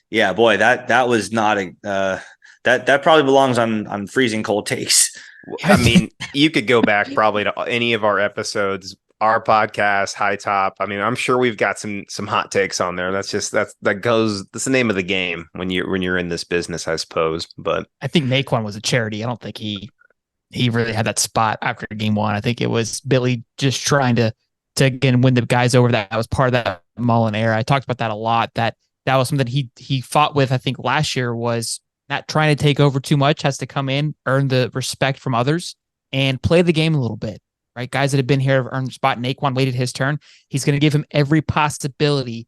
yeah, boy, that was not that probably belongs on freezing cold takes. I mean, you could go back probably to any of our episodes, our podcast, Hightop. I mean, I'm sure we've got some hot takes on there. That's the name of the game when you're in this business, I suppose. But I think Naquan was a charity. I don't think he really had that spot after game one. I think it was Billy just trying to again win the guys over. That was part of that Mullen era. I talked about that a lot. That was something he fought with. I think last year was not trying to take over too much. Has to come in, earn the respect from others, and play the game a little bit. Right, guys that have been here have earned the spot. Naquan waited his turn. He's going to give him every possibility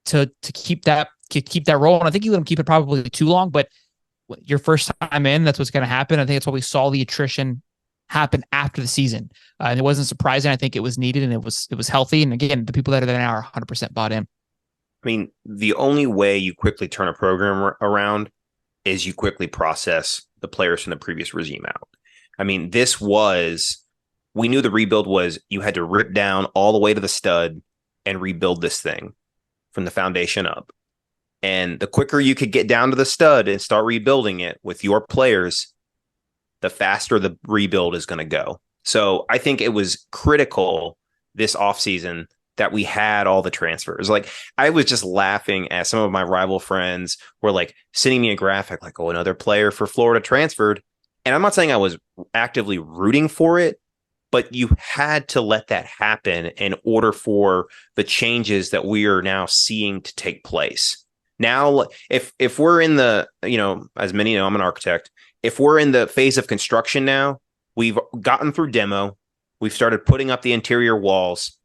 to keep that role. And I think you let him keep it probably too long, but your first time in, that's what's going to happen. I think that's why we saw the attrition happen after the season. And it wasn't surprising. I think it was needed and it was healthy. And again, the people that are there now are 100% bought in. I mean, the only way you quickly turn a program around is you quickly process the players from the previous regime out. I mean, we knew the rebuild was you had to rip down all the way to the stud and rebuild this thing from the foundation up. And the quicker you could get down to the stud and start rebuilding it with your players, the faster the rebuild is going to go. So I think it was critical this offseason that we had all the transfers. Like, I was just laughing at some of my rival friends were like sending me a graphic like, oh, another player for Florida transferred. And I'm not saying I was actively rooting for it, but you had to let that happen in order for the changes that we are now seeing to take place. Now, if we're in the, as many know, I'm an architect. If we're in the phase of construction now, we've gotten through demo. We've started putting up the interior walls.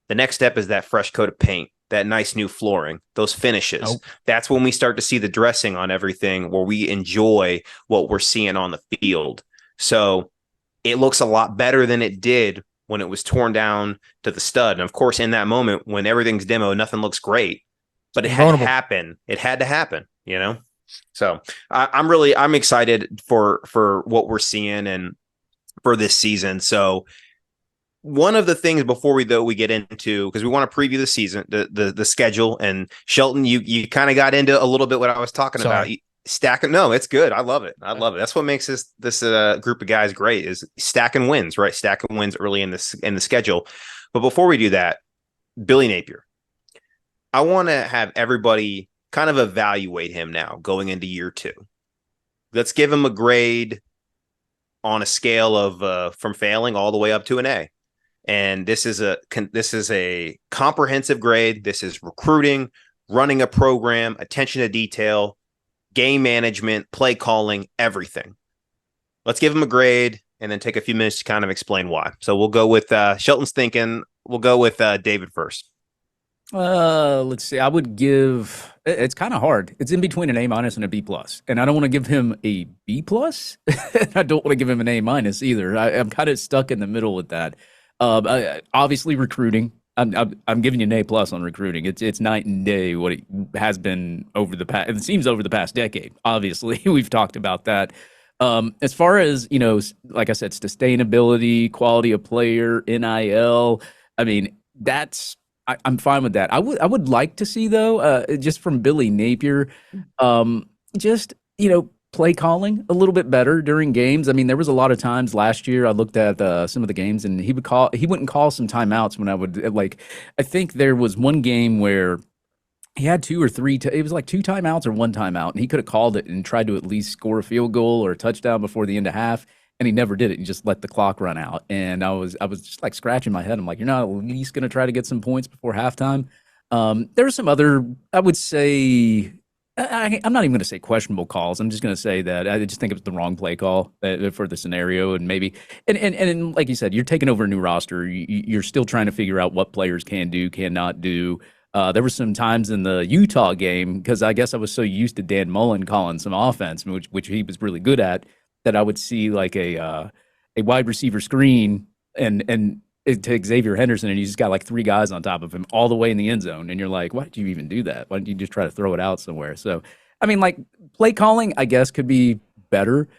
The next step is that fresh coat of paint, that nice new flooring, those finishes. Oh. That's when we start to see the dressing on everything, where we enjoy what we're seeing on the field. So it looks a lot better than it did when it was torn down to the stud. And of course, in that moment, when everything's demo, nothing looks great. But it had to happen. It had to happen, So I'm excited for what we're seeing and for this season. So one of the things before we get into, because we want to preview the season, the schedule, and Shelton, you kind of got into a little bit what I was talking about. Stacking. No, it's good. I love it. That's what makes this group of guys great, is stacking wins, right? Stacking wins early in the schedule. But before we do that, Billy Napier, I want to have everybody kind of evaluate him now going into year two. Let's give him a grade on a scale of from failing all the way up to an A. And this is a comprehensive grade. This is recruiting, running a program, attention to detail, game management, play calling, everything. Let's give him a grade and then take a few minutes to kind of explain why. So we'll go with Shelton's thinking. We'll go with David first. Let's see. I would give. It's kind of hard. It's in between an A- and a B+, and I don't want to give him a B+. I don't want to give him an A- either. I'm kind of stuck in the middle with that. Obviously, recruiting. I'm giving you an A+ on recruiting. It's night and day what it has been over the past. It seems over the past decade. Obviously, we've talked about that. As far as like I said, sustainability, quality of player, NIL. I mean, that's I'm fine with that. I would like to see though, just from Billy Napier, just play calling a little bit better during games. I mean, there was a lot of times last year I looked at some of the games and he wouldn't call some timeouts when I would like. I think there was one game where he had two or three. It was like two timeouts or one timeout, and he could have called it and tried to at least score a field goal or a touchdown before the end of half. And he never did it. He just let the clock run out. And I was just like scratching my head. I'm like, you're not at least going to try to get some points before halftime. There were some other, I would say, I'm not even going to say questionable calls. I'm just going to say that I just think it was the wrong play call for the scenario. And maybe, and like you said, you're taking over a new roster. You're still trying to figure out what players can do, cannot do. There were some times in the Utah game, because I guess I was so used to Dan Mullen calling some offense, which he was really good at, that I would see like a wide receiver screen and to Xavier Henderson, and you just got like three guys on top of him all the way in the end zone, and you're like, why did you even do that? Why didn't you just try to throw it out somewhere? So, I mean, like play calling, I guess could be better.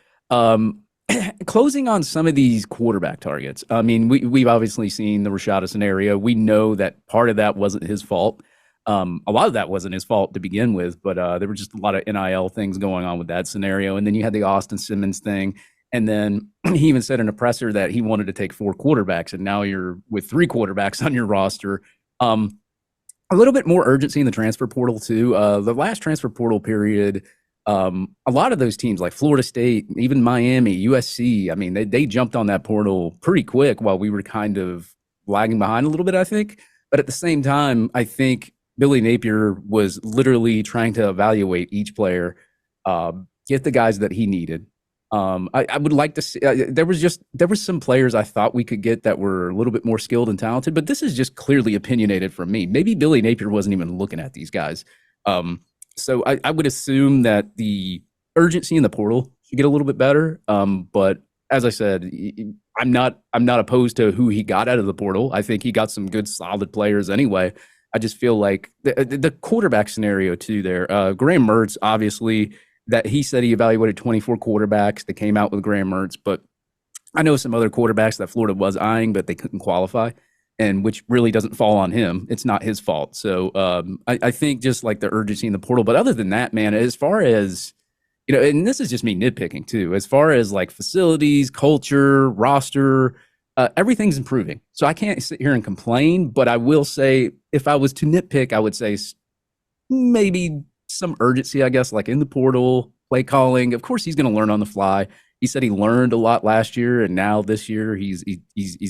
Closing on some of these quarterback targets. I mean, we've obviously seen the Rashada scenario. We know that part of that wasn't his fault. A lot of that wasn't his fault to begin with, but there were just a lot of NIL things going on with that scenario. And then you had the Austin Simmons thing. And then he even said in a presser that he wanted to take 4 quarterbacks, and now you're with 3 quarterbacks on your roster. A little bit more urgency in the transfer portal too. The last transfer portal period, a lot of those teams like Florida State, even Miami, USC, I mean, they jumped on that portal pretty quick while we were kind of lagging behind a little bit, I think. But at the same time, I think Billy Napier was literally trying to evaluate each player, get the guys that he needed. I would like to see, there was some players I thought we could get that were a little bit more skilled and talented, but this is just clearly opinionated from me. Maybe Billy Napier wasn't even looking at these guys. So I would assume that the urgency in the portal should get a little bit better. But as I said, I'm not opposed to who he got out of the portal. I think he got some good, solid players anyway. I just feel like the quarterback scenario too there. Graham Mertz, obviously, that he said he evaluated 24 quarterbacks that came out with Graham Mertz, but I know some other quarterbacks that Florida was eyeing, but they couldn't qualify, and which really doesn't fall on him. It's not his fault. So I think just like the urgency in the portal. But other than that, man, as far as, and this is just me nitpicking too, as far as like facilities, culture, roster, everything's improving. So I can't sit here and complain, but I will say if I was to nitpick, I would say maybe some urgency, I guess, like in the portal, play calling. Of course, he's going to learn on the fly. He said he learned a lot last year, and now this year he's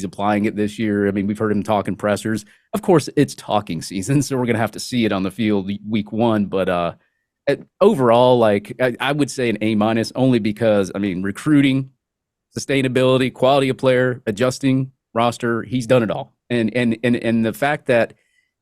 applying it this year. I mean, we've heard him talking pressers. Of course, it's talking season, so we're going to have to see it on the field week 1. But overall, like I would say an A-, only because, I mean, recruiting, sustainability, quality of player, adjusting roster, he's done it all. And the fact that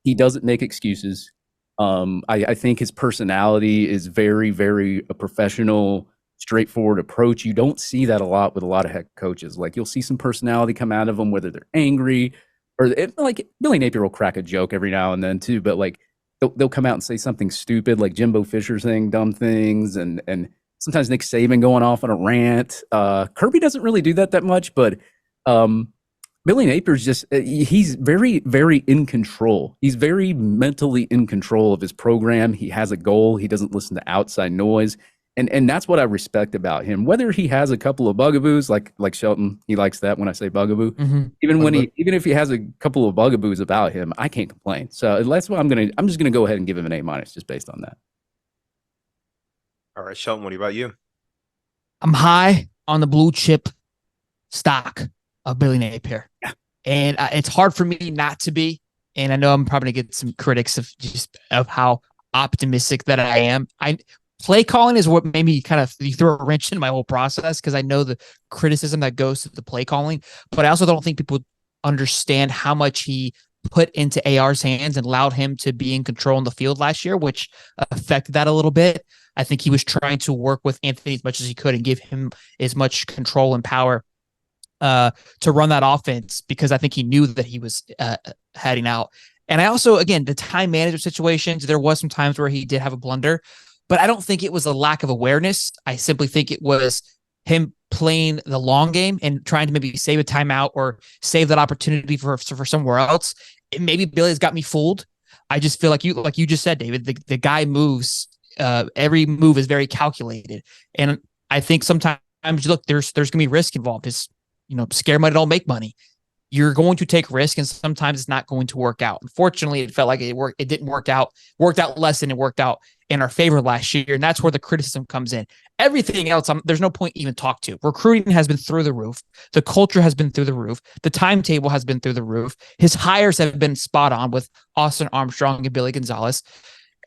he doesn't make excuses. I think his personality is very, very a professional, straightforward approach. You don't see that a lot with a lot of head coaches. Like you'll see some personality come out of them, whether they're angry or like Billy Napier will crack a joke every now and then too. But like they'll come out and say something stupid, like Jimbo Fisher saying dumb things, and sometimes Nick Saban going off on a rant. Kirby doesn't really do that much, but Billy Napier's just, he's very, very in control. He's very mentally in control of his program. He has a goal. He doesn't listen to outside noise. And that's what I respect about him. Whether he has a couple of bugaboos, like Shelton, he likes that when I say bugaboo. Mm-hmm. Even if he has a couple of bugaboos about him, I can't complain. So that's why I'm just gonna go ahead and give him an A- just based on that. All right, Shelton, what about you? I'm high on the blue chip stock of Billy Napier. Yeah. And it's hard for me not to be. And I know I'm probably going to get some critics of how optimistic that I am. Play calling is what made me kind of throw a wrench in my whole process, because I know the criticism that goes to the play calling, but I also don't think people understand how much he put into AR's hands and allowed him to be in control in the field last year, which affected that a little bit. I think he was trying to work with Anthony as much as he could and give him as much control and power to run that offense, because I think he knew that he was heading out. And I also, again, the time management situations, there was some times where he did have a blunder, but I don't think it was a lack of awareness. I simply think it was him playing the long game and trying to maybe save a timeout or save that opportunity for somewhere else. maybe Billy's got me fooled. I just feel like you just said, David, the guy moves. Every move is very calculated, and I think sometimes look, there's gonna be risk involved. It's scare money don't make money. You're going to take risk, and sometimes it's not going to work out. Unfortunately, it felt like it didn't work out. Worked out less than it worked out in our favor last year, and that's where the criticism comes in. Everything else, there's no point even talk to. Recruiting has been through the roof. The culture has been through the roof. The timetable has been through the roof. His hires have been spot on with Austin Armstrong and Billy Gonzalez.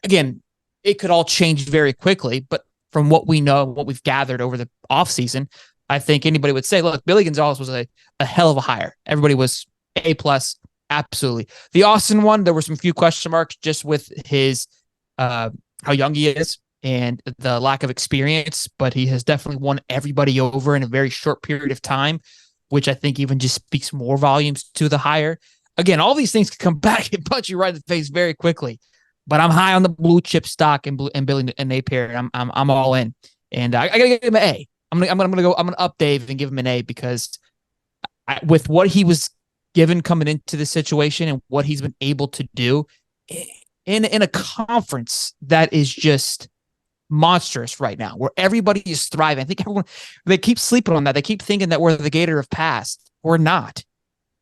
Again, it could all change very quickly, but from what we know, what we've gathered over the offseason, I think anybody would say, look, Billy Gonzalez was a hell of a hire. Everybody was A+, absolutely. The Austin one, there were some few question marks just with his how young he is and the lack of experience, but he has definitely won everybody over in a very short period of time, which I think even just speaks more volumes to the hire. Again, all these things can come back and punch you right in the face very quickly, but I'm high on the blue chip stock and Billy and Napier. I'm all in, and I gotta give him an A. I'm gonna up Dave and give him an A because with what he was given coming into the situation and what he's been able to do in a conference that is just monstrous right now, where everybody is thriving. I think they keep sleeping on that. They keep thinking that we're the Gator of past. We're not.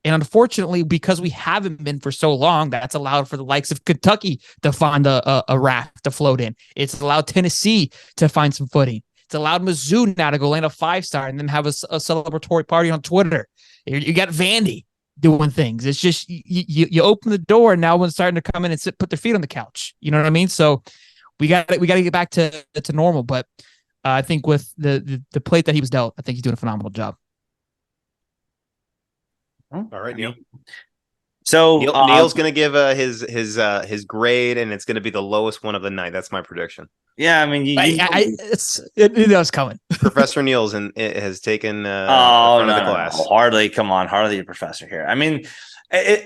And unfortunately, because we haven't been for so long, that's allowed for the likes of Kentucky to find a raft to float in. It's allowed Tennessee to find some footing. It's allowed Mizzou now to go land a 5-star and then have a celebratory party on Twitter. You got Vandy doing things. It's just you open the door and now one's starting to come in and put their feet on the couch. You know what I mean? So we got to get back to normal. But I think with the plate that he was dealt, I think he's doing a phenomenal job. All right, Neil. So Neil's going to give his grade, and it's going to be the lowest one of the night. That's my prediction. Yeah, I mean, it was coming. Professor Niels has taken the class. No. Hardly a professor here. I mean,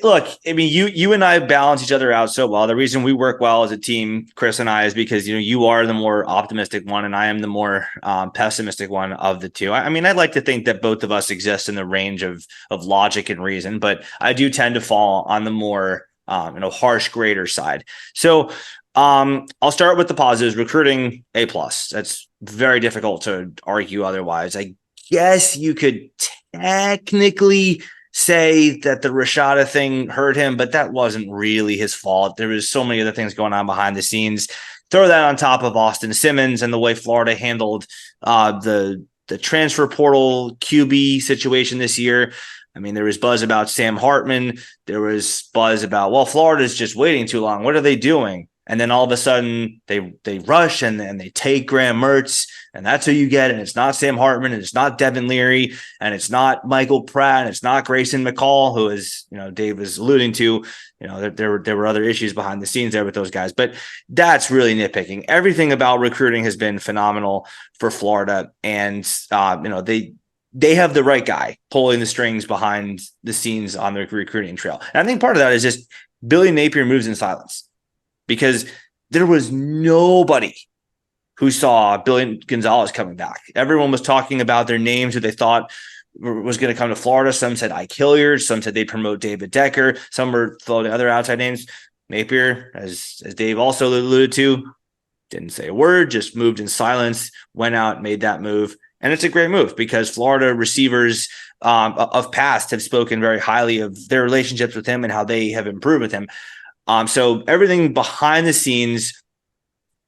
look, I mean, you and I balance each other out so well. The reason we work well as a team, Chris and I, is because you are the more optimistic one, and I am the more pessimistic one of the two. I mean, I'd like to think that both of us exist in the range of logic and reason, but I do tend to fall on the more harsh grader side. So I'll start with the positives. Recruiting A+. That's very difficult to argue otherwise. I guess you could technically say that the Rashada thing hurt him, but that wasn't really his fault. There was so many other things going on behind the scenes. Throw that on top of Austin Simmons and the way Florida handled the transfer portal QB situation this year. I mean, there was buzz about Sam Hartman. There was buzz about, well, Florida's just waiting too long. What are they doing? And then all of a sudden they rush and they take Graham Mertz, and that's who you get. And it's not Sam Hartman, and it's not Devin Leary, and it's not Michael Pratt, and it's not Grayson McCall, who is, Dave was alluding to, there were other issues behind the scenes there with those guys, but that's really nitpicking. Everything about recruiting has been phenomenal for Florida. And, they have the right guy pulling the strings behind the scenes on the recruiting trail. And I think part of that is just Billy Napier moves in silence, because there was nobody who saw Billy Gonzalez coming back. Everyone was talking about their names who they thought was going to come to Florida. Some said Ike Hilliard. Some said they'd promote David Decker. Some were floating other outside names. Napier, as Dave also alluded to, didn't say a word, just moved in silence, went out, made that move. And it's a great move because Florida receivers of past have spoken very highly of their relationships with him and how they have improved with him. So everything behind the scenes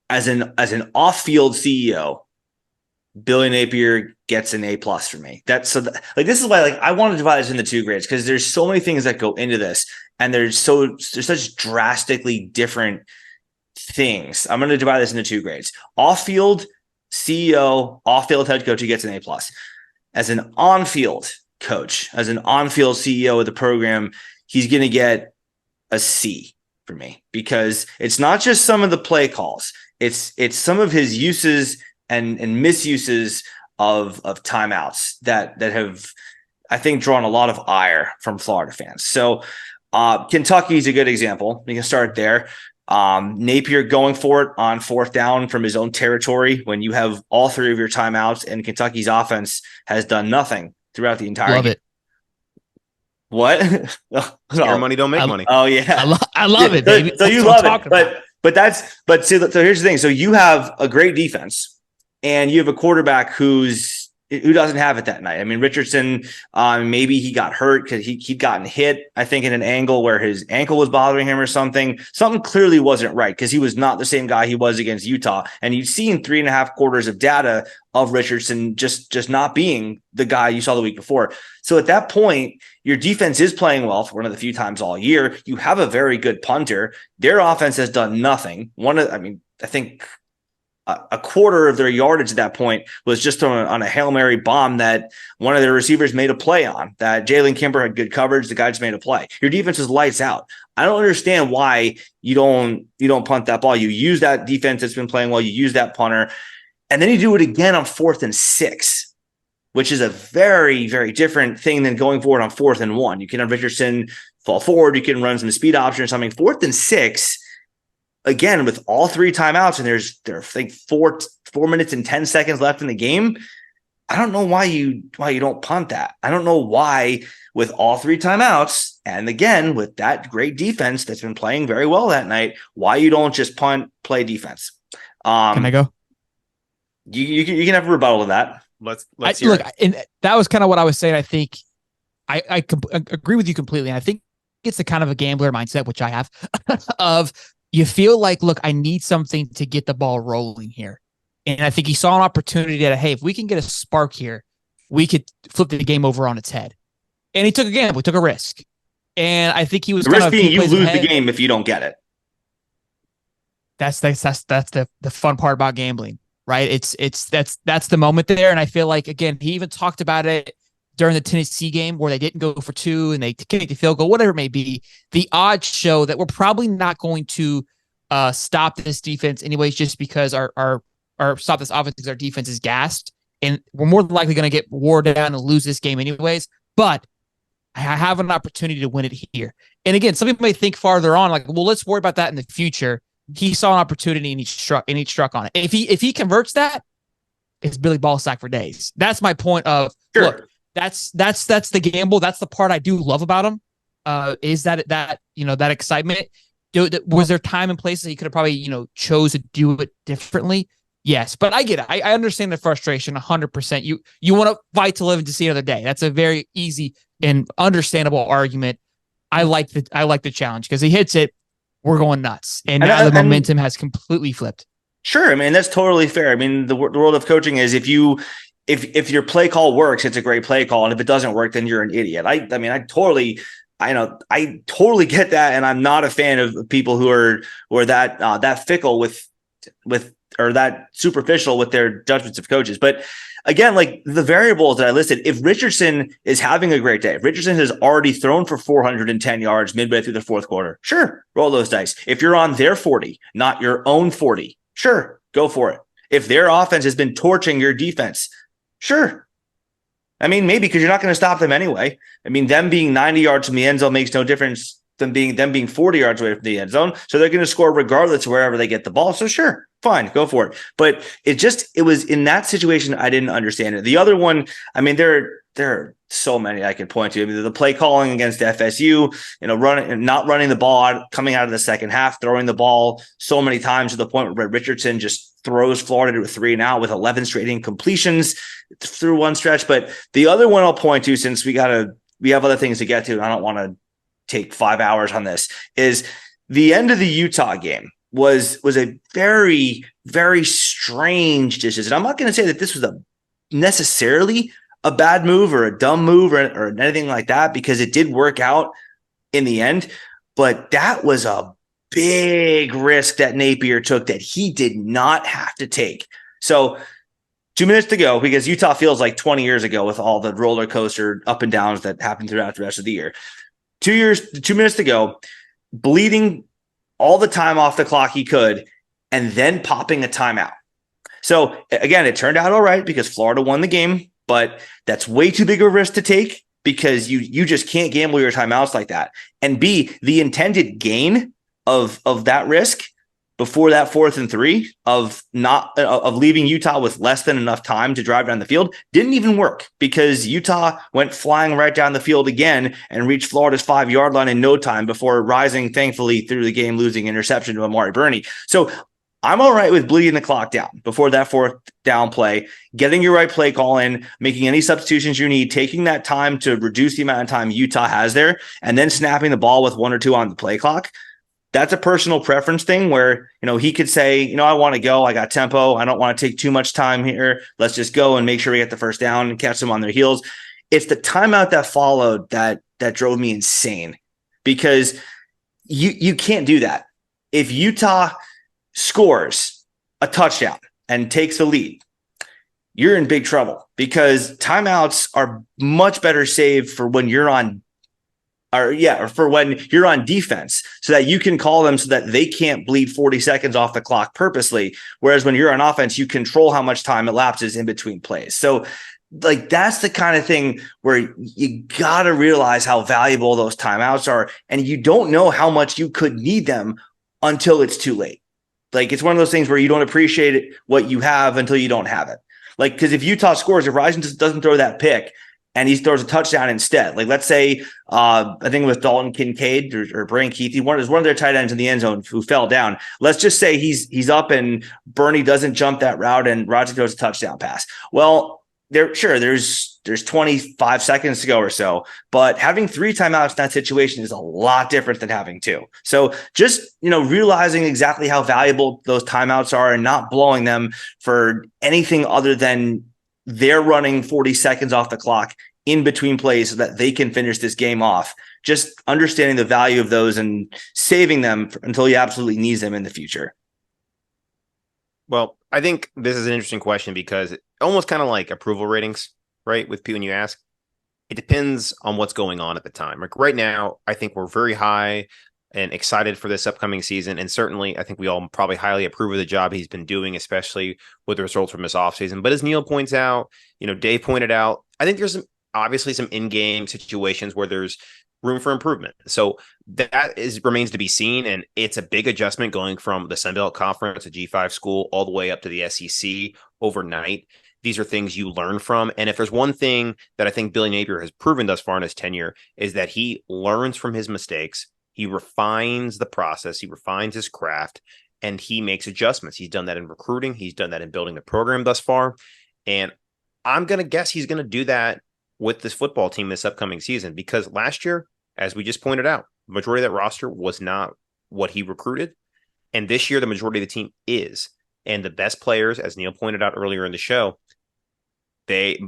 as an off-field CEO, Billy Napier gets an A+ for me. This is why I want to divide this into 2 grades, because there's so many things that go into this, and there's such drastically different things. I'm going to divide this into 2 grades. Off-field CEO, off-field head coach, he gets an A+. As an on-field coach, as an on-field CEO of the program, he's going to get a C for me, because it's not just some of the play calls. It's some of his uses and misuses of timeouts that have, I think, drawn a lot of ire from Florida fans. So Kentucky is a good example. We can start there. Napier going for it on 4th down from his own territory when you have all 3 of your timeouts, and Kentucky's offense has done nothing throughout the entire game. What? Scare money don't make money. Oh yeah, I love it, baby. So you love it, but see, so here's the thing. So you have a great defense, and you have a quarterback who doesn't have it that night. I mean, Richardson, maybe he got hurt because he'd gotten hit, I think, in an angle where his ankle was bothering him or something. Something clearly wasn't right because he was not the same guy he was against Utah. And you've seen 3.5 quarters of data of Richardson just not being the guy you saw the week before. So at that point, your defense is playing well for one of the few times all year. You have a very good punter. Their offense has done nothing. I think a quarter of their yardage at that point was just on a Hail Mary bomb that one of their receivers made a play on, that Jalen Kimber had good coverage. The guy just made a play. Your defense is lights out. I don't understand why you don't punt that ball. You use that defense that's been playing well. You use that punter, and then you do it again on 4th and 6, which is a very, very different thing than going forward on 4th and 1. You can have Richardson fall forward. You can run some speed option or something. 4th and 6, again, with all 3 timeouts, and there are I think 4 minutes and 10 seconds left in the game. I don't know why you don't punt that. I don't know why, with all 3 timeouts, and again with that great defense that's been playing very well that night, why you don't just punt, play defense. Can I go? You can have a rebuttal to that. Let's hear look. And that was kind of what I was saying. I think I agree with you completely. And I think it's the kind of a gambler mindset, which I have, of you feel like, look, I need something to get the ball rolling here. And I think he saw an opportunity that, hey, if we can get a spark here, we could flip the game over on its head. And he took a gamble, took a risk. And I think he was the risk being you lose the game if you don't get it. That's the fun part about gambling, right? That's the moment there. And I feel like, again, he even talked about it during the Tennessee game where they didn't go for 2 and they kicked the field goal, whatever it may be. The odds show that we're probably not going to stop this defense anyways, just because our stop this offense because our defense is gassed, and we're more than likely going to get wore down and lose this game anyways. But I have an opportunity to win it here. And again, some people may think farther on, like, well, let's worry about that in the future. He saw an opportunity and he struck on it. And if he converts that, it's Billy Ballsack for days. That's my point of, sure. Look, that's the gamble. That's the part I do love about him. Is that excitement? Was there time and place that he could have probably, chose to do it differently? Yes, but I get it. I understand the frustration 100%. You want to fight to live and to see another day. That's a very easy and understandable argument. I like the challenge because he hits it, we're going nuts, and now the momentum has completely flipped. Sure, I mean that's totally fair. I mean the world of coaching is if your play call works, it's a great play call, and if it doesn't work, then you're an idiot. I totally get that, and I'm not a fan of people who are that fickle with or that superficial with their judgments of coaches. But again, like the variables that I listed, if Richardson is having a great day, if Richardson has already thrown for 410 yards midway through the 4th quarter, sure, roll those dice. If you're on their 40, not your own 40, sure, go for it. If their offense has been torching your defense, sure. I mean, maybe because you're not going to stop them anyway. I mean, them being 90 yards from the end zone makes no difference than them being 40 yards away from the end zone. So they're going to score regardless of wherever they get the ball. So sure, fine, go for it. But it was in that situation I didn't understand it. The other one, I mean, there are so many I could point to. I mean, the play calling against FSU, not running the ball coming out of the second half, throwing the ball so many times to the point where Richardson just throws Florida to a 3 and out with 11 straight incompletions through one stretch. But the other one I'll point to, since we have other things to get to, and I don't want to take 5 hours on this, is the end of the Utah game was a very, very strange decision. I'm not going to say that this was necessarily a bad move or a dumb move or anything like that, because it did work out in the end, but that was a big risk that Napier took that he did not have to take. So 2 minutes to go, because Utah feels like 20 years ago with all the roller coaster up and downs that happened throughout the rest of the year. 2 minutes to go, bleeding all the time off the clock he could, and then popping a timeout. So again, it turned out all right because Florida won the game, but that's way too big of a risk to take because you just can't gamble your timeouts like that. And B, the intended gain of that risk before that 4th and 3 of leaving Utah with less than enough time to drive down the field didn't even work because Utah went flying right down the field again and reached Florida's 5-yard line in no time before rising, thankfully, through the game, losing interception to Amari Burney. So I'm all right with bleeding the clock down before that 4th down play, getting your right play call in, making any substitutions you need, taking that time to reduce the amount of time Utah has there, and then snapping the ball with 1 or 2 on the play clock. That's a personal preference thing where, he could say, I want to go. I got tempo. I don't want to take too much time here. Let's just go and make sure we get the first down and catch them on their heels. It's the timeout that followed that drove me insane because you can't do that. If Utah scores a touchdown and takes the lead, you're in big trouble because timeouts are much better saved for when you're on for when you're on defense so that you can call them so that they can't bleed 40 seconds off the clock purposely. Whereas when you're on offense, you control how much time elapses in between plays. So that's the kind of thing where you got to realize how valuable those timeouts are. And you don't know how much you could need them until it's too late. It's one of those things where you don't appreciate what you have until you don't have it. Because if Utah scores, if Rising just doesn't throw that pick and he throws a touchdown instead, let's say, I think it was Dalton Kincaid or Brian Keithy, one of their tight ends in the end zone who fell down. Let's just say he's up and Bernie doesn't jump that route and Roger throws a touchdown pass. Well, there's 25 seconds to go or so, but having 3 timeouts in that situation is a lot different than having 2. So just, realizing exactly how valuable those timeouts are and not blowing them for anything other than they're running 40 seconds off the clock in between plays so that they can finish this game off. Just understanding the value of those and saving them until you absolutely need them in the future. Well, I think this is an interesting question because almost kind of like approval ratings, right? With people when you ask, it depends on what's going on at the time. Right now, I think we're very high and excited for this upcoming season. And certainly, I think we all probably highly approve of the job he's been doing, especially with the results from this offseason. But as Neil points out, Dave pointed out, I think there's obviously some in-game situations where there's room for improvement. So that remains to be seen. And it's a big adjustment going from the Sun Belt Conference, a G5 school, all the way up to the SEC overnight. These are things you learn from. And if there's one thing that I think Billy Napier has proven thus far in his tenure is that he learns from his mistakes. He refines the process. He refines his craft and he makes adjustments. He's done that in recruiting. He's done that in building the program thus far. And I'm going to guess he's going to do that with this football team this upcoming season, because last year, as we just pointed out, the majority of that roster was not what he recruited. And this year, the majority of the team is. And the best players, as Neil pointed out earlier in the show, the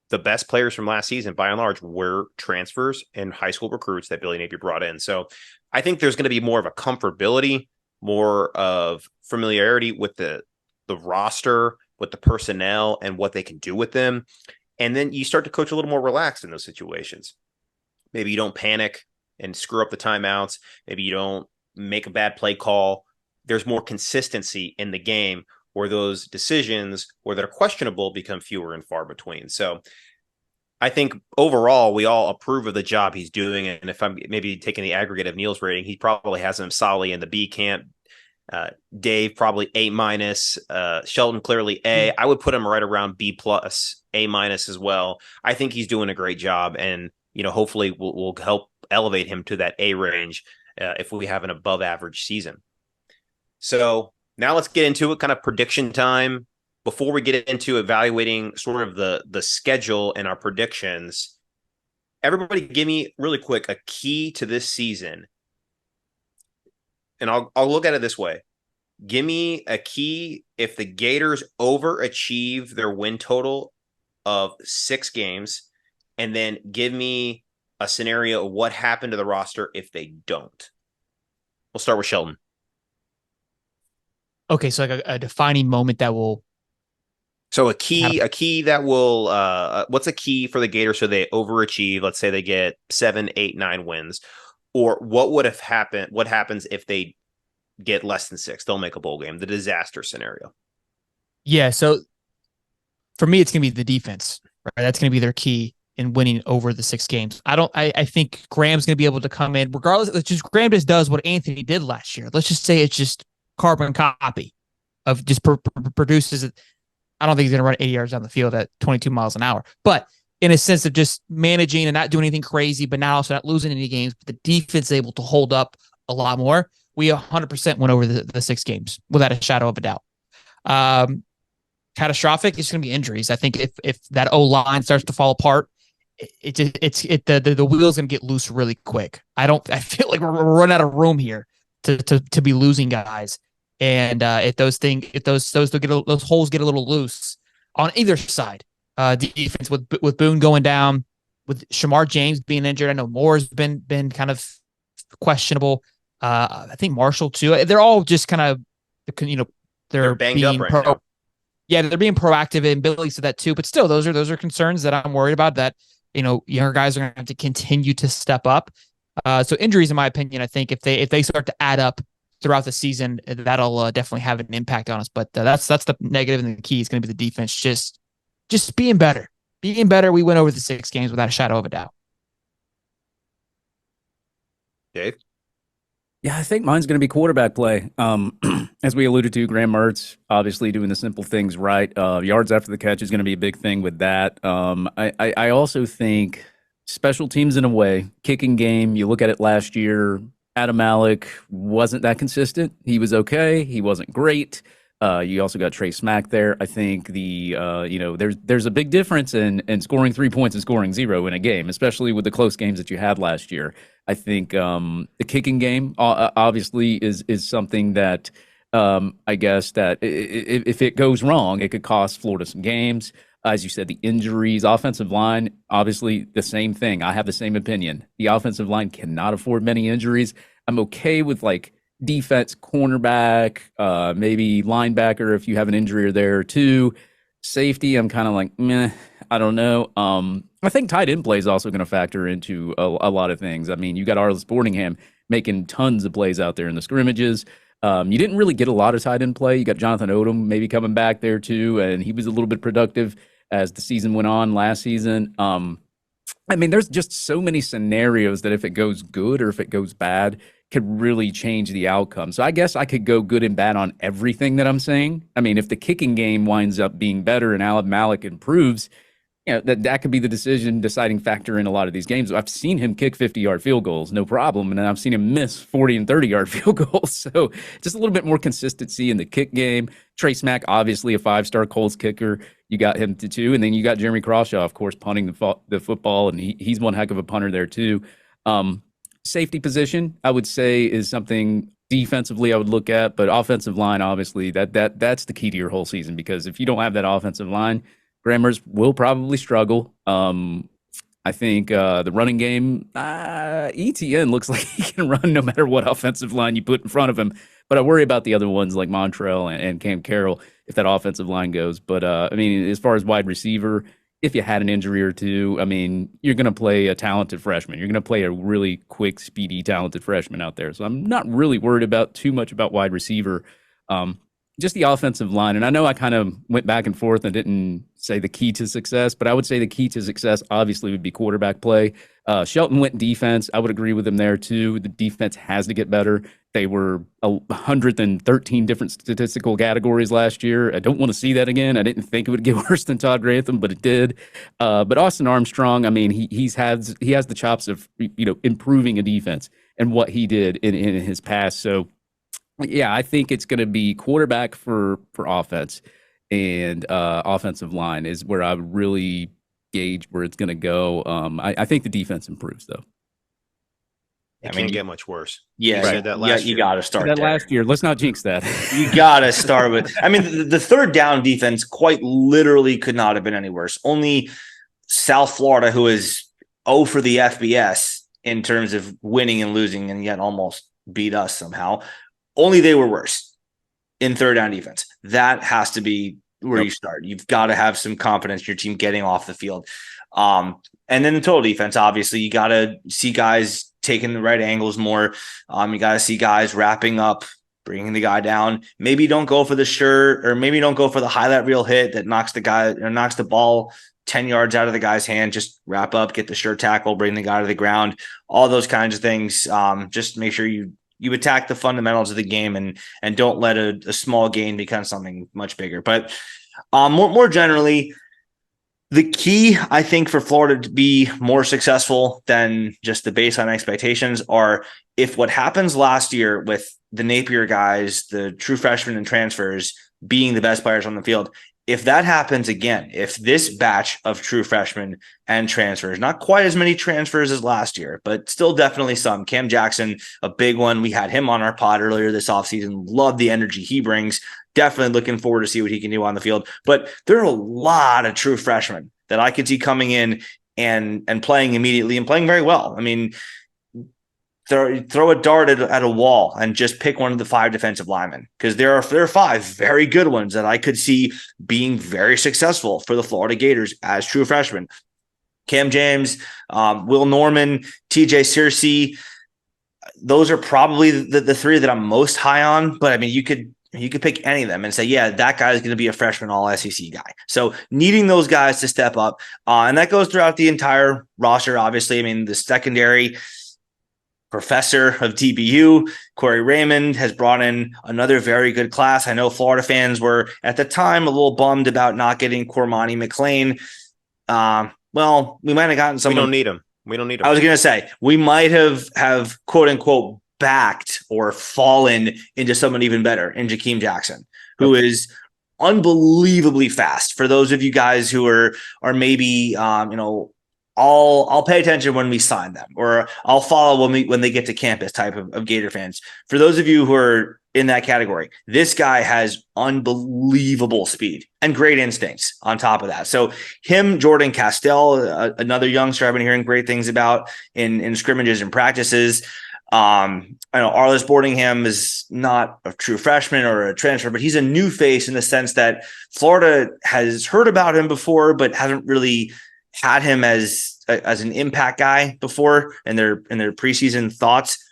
best players from last season, by and large, were transfers and high school recruits that Billy Napier brought in. So I think there's going to be more of a comfortability, more of familiarity with the roster, with the personnel, and what they can do with them. And then you start to coach a little more relaxed in those situations. Maybe you don't panic and screw up the timeouts. Maybe you don't make a bad play call. There's more consistency in the game where those decisions where they're questionable become fewer and far between. So I think overall, we all approve of the job he's doing. And if I'm maybe taking the aggregate of Neil's rating, he probably has him solidly in the B camp. Dave probably A-. Shelton clearly A. I would put him right around B+, A- as well. I think he's doing a great job, and hopefully we'll help elevate him to that A range if we have an above average season. So now let's get into it, kind of prediction time. Before we get into evaluating sort of the schedule and our predictions, everybody give me really quick a key to this season. And I'll look at it this way. Give me a key if the Gators overachieve their win total of 6 games, and then give me a scenario of what happened to the roster if they don't. We'll start with Shelton. Okay, so like a defining moment that will. So a key that will. What's a key for the Gators so they overachieve? Let's say they get 7, 8, 9 wins. Or what would have happened? What happens if they get less than 6? They'll make a bowl game. The disaster scenario. Yeah. So for me, it's going to be the defense. Right. That's going to be their key in winning over the 6 games. I think Graham's going to be able to come in regardless. Graham just does what Anthony did last year. Let's just say it's just carbon copy of just produces it. I don't think he's going to run 80 yards down the field at 22 miles an hour, but in a sense of just managing and not doing anything crazy, but not also not losing any games, but the defense is able to hold up a lot more. We 100% went over the 6 games without a shadow of a doubt. Catastrophic, it's going to be injuries. I think if that O line starts to fall apart, the wheel's going to get loose really quick. I feel like we're running out of room here to be losing guys. And if those holes get a little loose on either side, defense with Boone going down, with Shamar James being injured, I know Moore's been kind of questionable. I think Marshall too. They're all just kind of, they're banged being up right now. Yeah, they're being proactive, and Billy said that too. But still, those are concerns that I'm worried about. That younger guys are going to have to continue to step up. So injuries, in my opinion, I think if they start to add up throughout the season, that'll definitely have an impact on us. But that's the negative, and the key is going to be the defense just being better. Being better, we went over the 6 games without a shadow of a doubt. Dave? Yeah, I think mine's going to be quarterback play. As we alluded to, Graham Mertz obviously doing the simple things right. Yards after the catch is going to be a big thing with that. I also think special teams in a way, kicking game, you look at it last year, Adam Malik wasn't that consistent. He was okay. He wasn't great. You also got Trey Smack there. I think there's a big difference in scoring 3 points and scoring 0 in a game, especially with the close games that you had last year. I think the kicking game obviously is something that I guess that if it goes wrong, it could cost Florida some games. As you said, the injuries, offensive line, obviously the same thing. I have the same opinion. The offensive line cannot afford many injuries. I'm okay with defense, cornerback, maybe linebacker if you have an injury there too. Safety, I'm kind of like, meh, I don't know. I think tight end play is also going to factor into a lot of things. I mean, you got Arlis Boardingham making tons of plays out there in the scrimmages. You didn't really get a lot of tight end play. You got Jonathan Odom maybe coming back there too, and he was a little bit productive as the season went on last season. I mean, there's just so many scenarios that if it goes good or if it goes bad, could really change the outcome. So I guess I could go good and bad on everything that I'm saying. I mean, if the kicking game winds up being better and Alab Malik improves, that could be the deciding factor in a lot of these games. I've seen him kick 50-yard field goals, no problem, and then I've seen him miss 40 and 30-yard field goals. So just a little bit more consistency in the kick game. Trey Smack, obviously a 5-star Colts kicker. You got him to 2, and then you got Jeremy Crawshaw, of course, punting the football, and he's one heck of a punter there too. Safety position, I would say, is something defensively I would look at, but offensive line, obviously, that's the key to your whole season, because if you don't have that offensive line, Grammars will probably struggle. I think the running game, ETN looks like he can run no matter what offensive line you put in front of him, but I worry about the other ones like Montrell and Cam Carroll if that offensive line goes. But, I mean, as far as wide receiver, if you had an injury or two, I mean, you're going to play a talented freshman. You're going to play a really quick, speedy, talented freshman out there. So I'm not really worried too much about wide receiver. Just the offensive line. And I know I kind of went back and forth and didn't say the key to success, but I would say the key to success obviously would be quarterback play. Shelton went defense. I would agree with him there too. The defense has to get better. They were 113 different statistical categories last year. I don't want to see that again. I didn't think it would get worse than Todd Grantham, but it did. But Austin Armstrong, I mean, he has the chops of improving a defense and what he did in his past. So yeah, I think it's going to be quarterback for offense, and offensive line is where I would really gauge where it's going to go. I think the defense improves though. It can't get much worse. Yeah, right. You got to start that there. Last year. Let's not jinx that. You got to start with. I mean, the third down defense quite literally could not have been any worse. Only South Florida, who is 0 for the FBS in terms of winning and losing, and yet almost beat us somehow. Only they were worse in third down defense. That has to be where you start. You've got to have some confidence in your team getting off the field. And then the total defense, obviously, you got to see guys taking the right angles more. You got to see guys wrapping up, bringing the guy down. Maybe don't go for the shirt, or maybe don't go for the highlight reel hit that knocks the ball 10 yards out of the guy's hand. Just wrap up, get the shirt tackle, bring the guy to the ground, all those kinds of things. Just make sure you you attack the fundamentals of the game and don't let a small gain become something much bigger. But more generally, the key, I think, for Florida to be more successful than just the baseline expectations are if what happens last year with the Napier guys, the true freshmen and transfers being the best players on the field, if that happens again, if this batch of true freshmen and transfers, not quite as many transfers as last year, but still definitely some. Cam Jackson, a big one. We had him on our pod earlier this offseason. Love the energy he brings. Definitely looking forward to see what he can do on the field. But there are a lot of true freshmen that I could see coming in and playing immediately and playing very well. I mean, throw a dart at a wall and just pick one of the 5 defensive linemen, because there are 5 very good ones that I could see being very successful for the Florida Gators as true freshmen. Cam James, Will Norman, TJ Searcy. Those are probably the 3 that I'm most high on. But I mean, you could pick any of them and say, yeah, that guy is going to be a freshman all SEC guy. So needing those guys to step up. And that goes throughout the entire roster, obviously. I mean, the secondary professor of TBU, Corey Raymond, has brought in another very good class. I know Florida fans were at the time a little bummed about not getting Cormani McClain. Well, we might have gotten someone. We don't need him. I was going to say, we might have quote unquote backed or fallen into someone even better in Jakeem Jackson, who is unbelievably fast. For those of you guys who are maybe, I'll pay attention when we sign them, or I'll follow when they get to campus type of Gator fans. For those of you who are in that category, this guy has unbelievable speed and great instincts on top of that. So him, Jordan Castell, another youngster I've been hearing great things about in scrimmages and practices. I know Arliss Boardingham is not a true freshman or a transfer, but he's a new face in the sense that Florida has heard about him before, but hasn't really had him as an impact guy before in their preseason thoughts.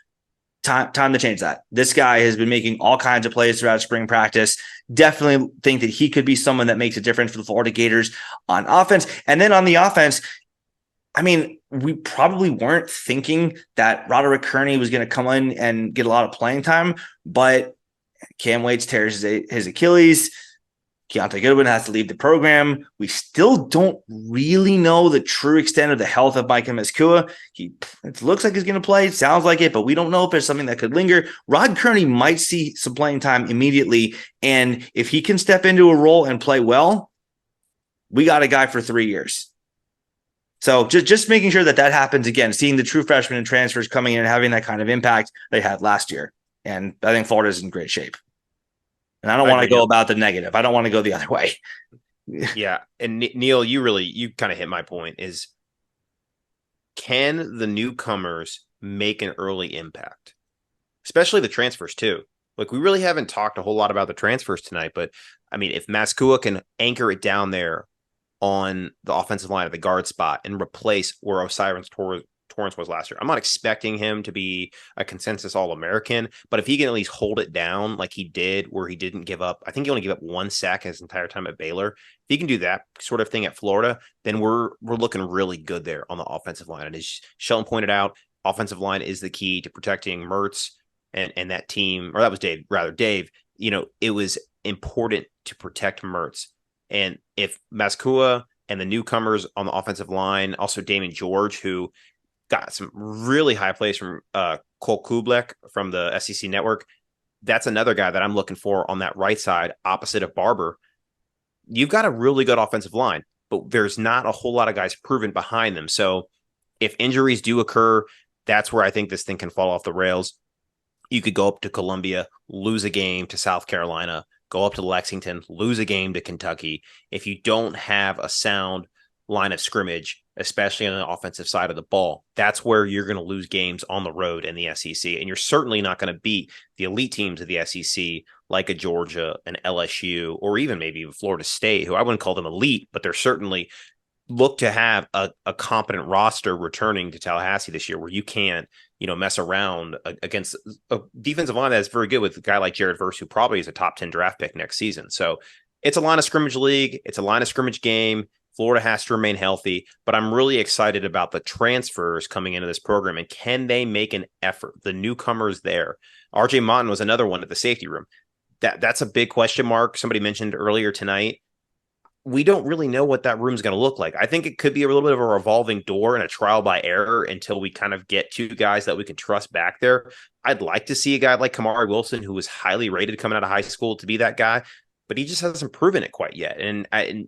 Time to change that. This guy has been making all kinds of plays throughout spring practice. Definitely think that he could be someone that makes a difference for the Florida Gators on offense. And then on the offense, I mean, we probably weren't thinking that Roderick Kearney was going to come in and get a lot of playing time, but Cam Waits tears his Achilles. Keontae Goodwin has to leave the program. We still don't really know the true extent of the health of Micah Meskua. It looks like he's going to play. It sounds like it, but we don't know if there's something that could linger. Rod Kearney might see some playing time immediately, and if he can step into a role and play well, we got a guy for 3 years. So just making sure that happens again, seeing the true freshmen and transfers coming in and having that kind of impact they had last year. And I think Florida's in great shape. And I don't want to go about the negative. I don't want to go the other way. Yeah. And Neil, you kind of hit my point is, can the newcomers make an early impact? Especially the transfers too. Like, we really haven't talked a whole lot about the transfers tonight, but I mean, if Meskua can anchor it down there on the offensive line at the guard spot and replace where Osiris Torrance was last year, I'm not expecting him to be a consensus All-American, but if he can at least hold it down like he did, where he didn't give up, I think he only gave up 1 sack his entire time at Baylor. If he can do that sort of thing at Florida, then we're looking really good there on the offensive line. And as Shelton pointed out, offensive line is the key to protecting Mertz and that team, or that was Dave, it was important to protect Mertz. And if Meskua and the newcomers on the offensive line, also Damon George, who got some really high plays from Cole Kublek from the SEC network, that's another guy that I'm looking for on that right side, opposite of Barber. You've got a really good offensive line, but there's not a whole lot of guys proven behind them. So if injuries do occur, that's where I think this thing can fall off the rails. You could go up to Columbia, lose a game to South Carolina, go up to Lexington, lose a game to Kentucky. If you don't have a sound line of scrimmage, especially on the offensive side of the ball, that's where you're going to lose games on the road in the SEC. And you're certainly not going to beat the elite teams of the SEC like a Georgia, an LSU, or even maybe Florida State, who I wouldn't call them elite, but they're certainly look to have a competent roster returning to Tallahassee this year, where you can't, mess around against a defensive line that's very good with a guy like Jared Verse, who probably is a top 10 draft pick next season. So it's a line of scrimmage league. It's a line of scrimmage game. Florida has to remain healthy, but I'm really excited about the transfers coming into this program, and can they make an effort? The newcomers there. RJ Monton was another one at the safety room. That's a big question mark. Somebody mentioned earlier tonight. We don't really know what that room's going to look like. I think it could be a little bit of a revolving door and a trial by error until we kind of get two guys that we can trust back there. I'd like to see a guy like Kamari Wilson, who was highly rated coming out of high school, to be that guy, but he just hasn't proven it quite yet. And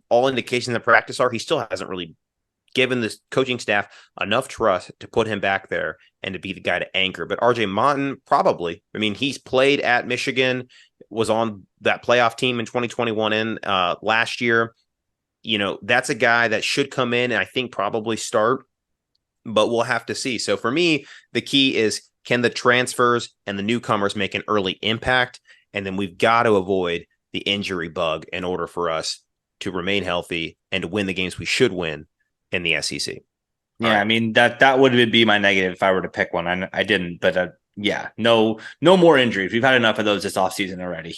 all indications of practice are he still hasn't really given the coaching staff enough trust to put him back there and to be the guy to anchor. But RJ Monton, probably. I mean, he's played at Michigan, was on that playoff team in 2021 last year. You know, that's a guy that should come in and I think probably start, but we'll have to see. So for me, the key is, can the transfers and the newcomers make an early impact? And then we've got to avoid the injury bug in order for us to remain healthy and to win the games we should win in the SEC. Yeah, right. I mean, that would be my negative if I were to pick one. I didn't, but yeah, no more injuries. We've had enough of those this offseason already.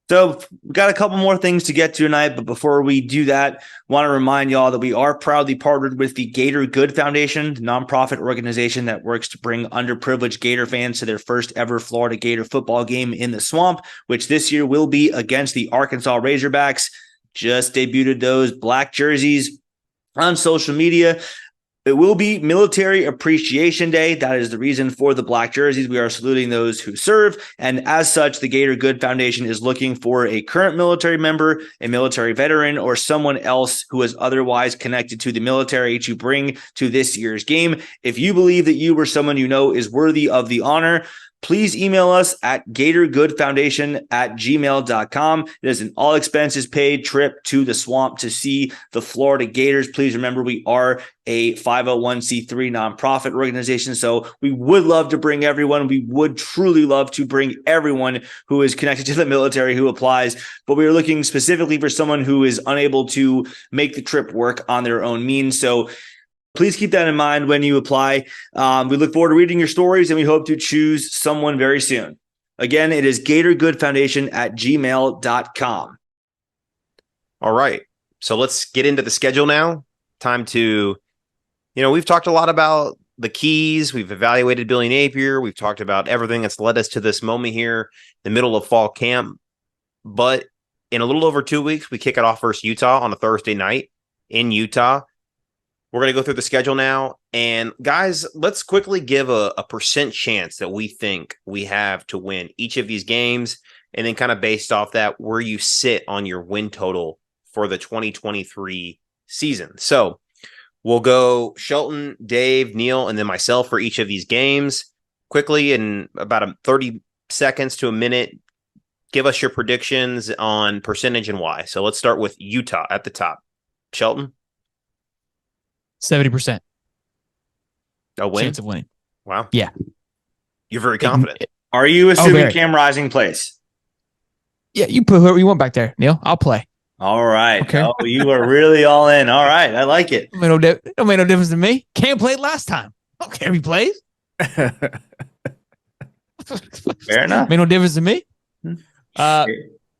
So we got a couple more things to get to tonight, but before we do that, want to remind y'all that we are proudly partnered with the Gator Good Foundation, the nonprofit organization that works to bring underprivileged Gator fans to their first ever Florida Gator football game in the Swamp, which this year will be against the Arkansas Razorbacks. Just debuted those black jerseys on social media. It will be Military Appreciation Day. That is the reason for the black jerseys. We are saluting those who serve. And as such, the Gator Good Foundation is looking for a current military member, a military veteran, or someone else who is otherwise connected to the military to bring to this year's game. If you believe that you or someone you know is worthy of the honor, please email us at gatorgoodfoundation@gmail.com. It is an all expenses paid trip to the Swamp to see the Florida Gators. Please remember, we are a 501c3 nonprofit organization, so we would love to bring everyone. We would truly love to bring everyone who is connected to the military who applies, but we are looking specifically for someone who is unable to make the trip work on their own means. So please keep that in mind when you apply. We look forward to reading your stories, and we hope to choose someone very soon. Again, it is gatorgoodfoundation@gmail.com. All right. So let's get into the schedule now. Time to, we've talked a lot about the keys. We've evaluated Billy Napier. We've talked about everything that's led us to this moment here, the middle of fall camp. But in a little over 2 weeks, we kick it off versus Utah on a Thursday night in Utah. We're going to go through the schedule now. And guys, let's quickly give a percent chance that we think we have to win each of these games. And then kind of based off that, where you sit on your win total for the 2023 season. So we'll go Shelton, Dave, Neil, and then myself for each of these games. Quickly, in about 30 seconds to a minute, give us your predictions on percentage and why. So let's start with Utah at the top. Shelton? 70%. A win? Chance of winning. Wow. Yeah. You're very confident. Are you assuming Cam Rising plays? Yeah, you put whoever you want back there, Neil. I'll play. All right. Okay. Oh, you are really all in. All right. I like it. Don't make no difference to me. Cam played last time. I don't care if he plays. Fair enough. Made no difference to me.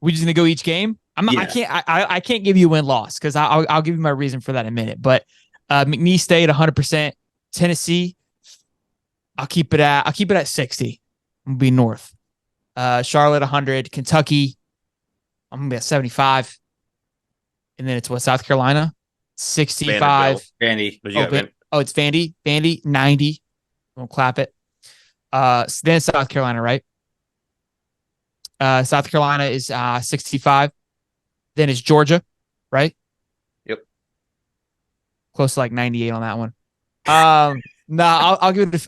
We just gonna go each game. I'm not. Yeah. I can't give you a win loss because I'll give you my reason for that in a minute. But McNeese State 100%. Tennessee, I'll keep it at 60. I'm gonna be north. Charlotte 100. Kentucky, I'm gonna be at 75. And then it's South Carolina 65. Vandy. It's Vandy. Vandy 90. We'll clap it. Then South Carolina, right? South Carolina is 65. Then it's Georgia, right? Yep. Close to like 98 on that one. I'll give it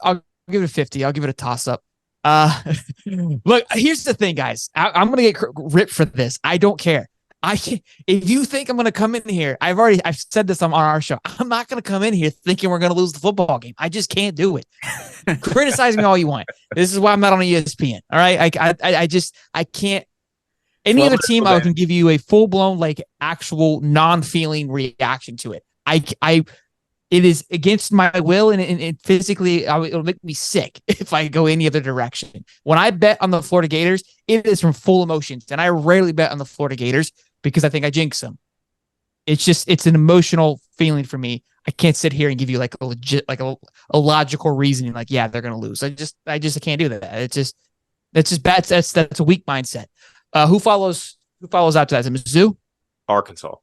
a 50. I'll give it a toss up. Look, here's the thing, guys. I'm gonna get ripped for this. I don't care. I can't. If you think I'm gonna come in here, I've said this on our show. I'm not gonna come in here thinking we're gonna lose the football game. I just can't do it. Criticize me all you want. This is why I'm not on ESPN. All right. I can't. Any other team, I can give you a full blown, like, actual non-feeling reaction to it. It is against my will, and physically, it'll make me sick if I go any other direction. When I bet on the Florida Gators, it is from full emotions, and I rarely bet on the Florida Gators because I think I jinx them. it's an emotional feeling for me. I can't sit here and give you like a legit, like a logical reasoning. Like, yeah, they're going to lose. I can't do that. That's just bad. That's a weak mindset. Who follows after that? Is it Mizzou? Arkansas.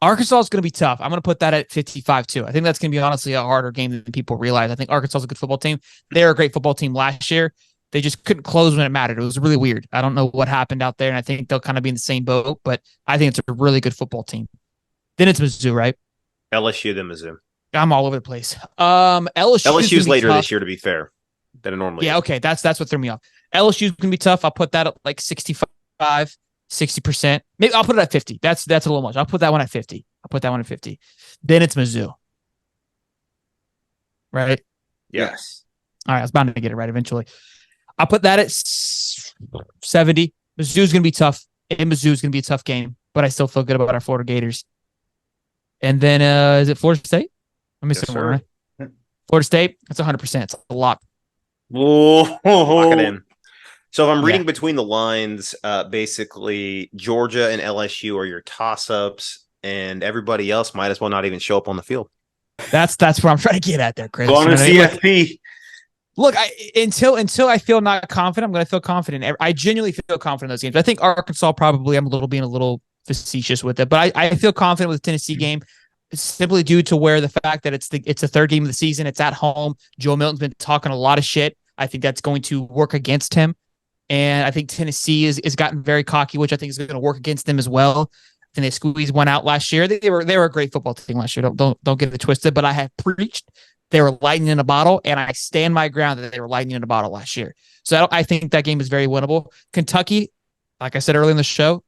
Arkansas is going to be tough. I'm going to put that at 55 too. I think that's going to be honestly a harder game than people realize. I think Arkansas is a good football team. They're a great football team last year. They just couldn't close when it mattered. It was really weird. I don't know what happened out there, and I think they'll kind of be in the same boat, but I think it's a really good football team. Then it's Mizzou, right? LSU, then Mizzou. I'm all over the place. LSU's later tough. this year, to be fair, than it normally is. Okay. That's what threw me off. LSU's going to be tough. I'll put that at like 65, 60%. Maybe I'll put it at 50. That's a little much. I'll put that one at 50. Then it's Mizzou. Right? Yes. All right. I was bound to get it right eventually. I'll put that at 70. Mizzou's going to be tough. And Mizzou's going to be a tough game, but I still feel good about our Florida Gators. And then is it Florida State? Let me see. Right? Florida State, that's 100%. It's a lot. Lock it in. So if I'm reading between the lines, basically Georgia and LSU are your toss-ups, and everybody else might as well not even show up on the field. That's where I'm trying to get at there, Chris. Go on to CFP. Look, until I feel not confident, I'm going to feel confident. I genuinely feel confident in those games. I think Arkansas probably I'm being a little facetious with it, but I feel confident with the Tennessee game simply due to where the fact that it's the third game of the season. It's at home. Joe Milton's been talking a lot of shit. I think that's going to work against him. And I think Tennessee is gotten very cocky, which I think is going to work against them as well. I think they squeezed one out last year. They were a great football team last year. Don't get it twisted, but I have preached they were lightning in a bottle, and I stand my ground that they were lightning in a bottle last year. So I think that game is very winnable. Kentucky, like I said earlier in the show,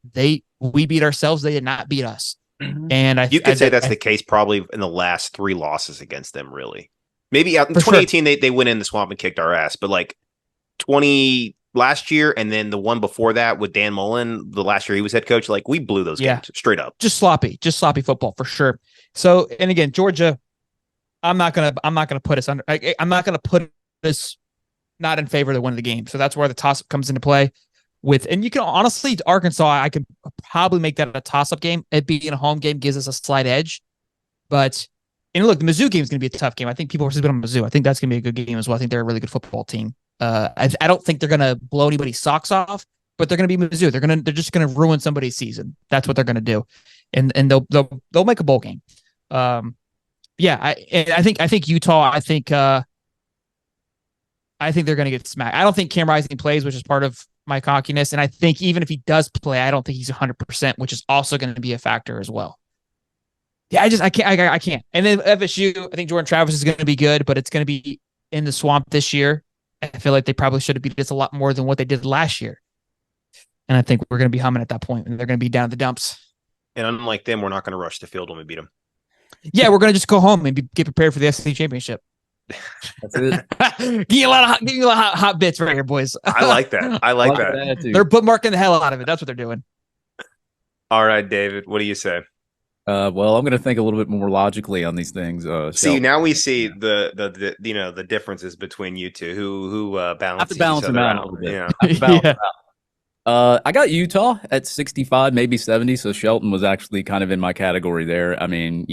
we beat ourselves. They did not beat us. And you could say that's the case probably in the last three losses against them, really. Maybe out in 2018 they went in the swamp and kicked our ass, but like 20 last year and then the one before that with Dan Mullen, the last year he was head coach, like we blew those games straight up. Just sloppy football for sure. So, and again, Georgia, I'm not gonna put us under. I'm not gonna put us not in favor of the win of the game. So that's where the toss-up comes into play. And you can honestly, Arkansas, I could probably make that a toss-up game. It being a home game gives us a slight edge. But and look, the Mizzou game is going to be a tough game. I think people are sleeping on Mizzou. I think that's going to be a good game as well. I think they're a really good football team. I don't think they're going to blow anybody's socks off, but they're going to be Mizzou. They're just going to ruin somebody's season. That's what they're going to do, and they'll make a bowl game. I think Utah. I think they're going to get smacked. I don't think Cam Rising plays, which is part of my cockiness, and I think even if he does play, I don't think he's 100%, which is also going to be a factor as well. Yeah, I can't. And then FSU, I think Jordan Travis is going to be good, but it's going to be in the swamp this year. I feel like they probably should have beat us a lot more than what they did last year. And I think we're going to be humming at that point, and they're going to be down at the dumps. And unlike them, we're not going to rush the field when we beat them. Yeah, we're going to just go home and get prepared for the SEC championship. That's it. Give you a lot of hot bits right here, boys. I like that. I like that. They're bookmarking the hell out of it. That's what they're doing. All right, David, what do you say? Well, I'm going to think a little bit more logically on these things. Now we see the differences between you two who balance each other out a little bit. Yeah. I got Utah at 65, maybe 70. So Shelton was actually kind of in my category there. I mean,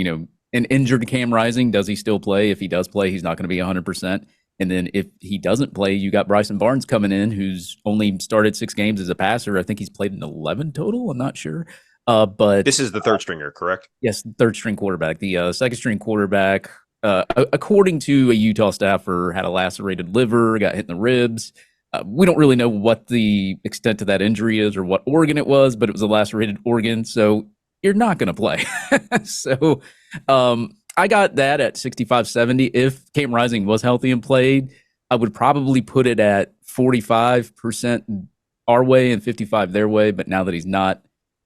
an injured Cam Rising, does he still play? If he does play, he's not going to be 100%. And then if he doesn't play, you got Bryson Barnes coming in, who's only started 6 games as a passer. I think he's played in 11 total. I'm not sure. But this is the third stringer, correct? Yes, third string quarterback. The second string quarterback, according to a Utah staffer, had a lacerated liver, got hit in the ribs. We don't really know what the extent of that injury is or what organ it was, but it was a lacerated organ, so you're not going to play. So I got that at 65-70. If Cam Rising was healthy and played, I would probably put it at 45% our way and 55% their way, but now that he's not,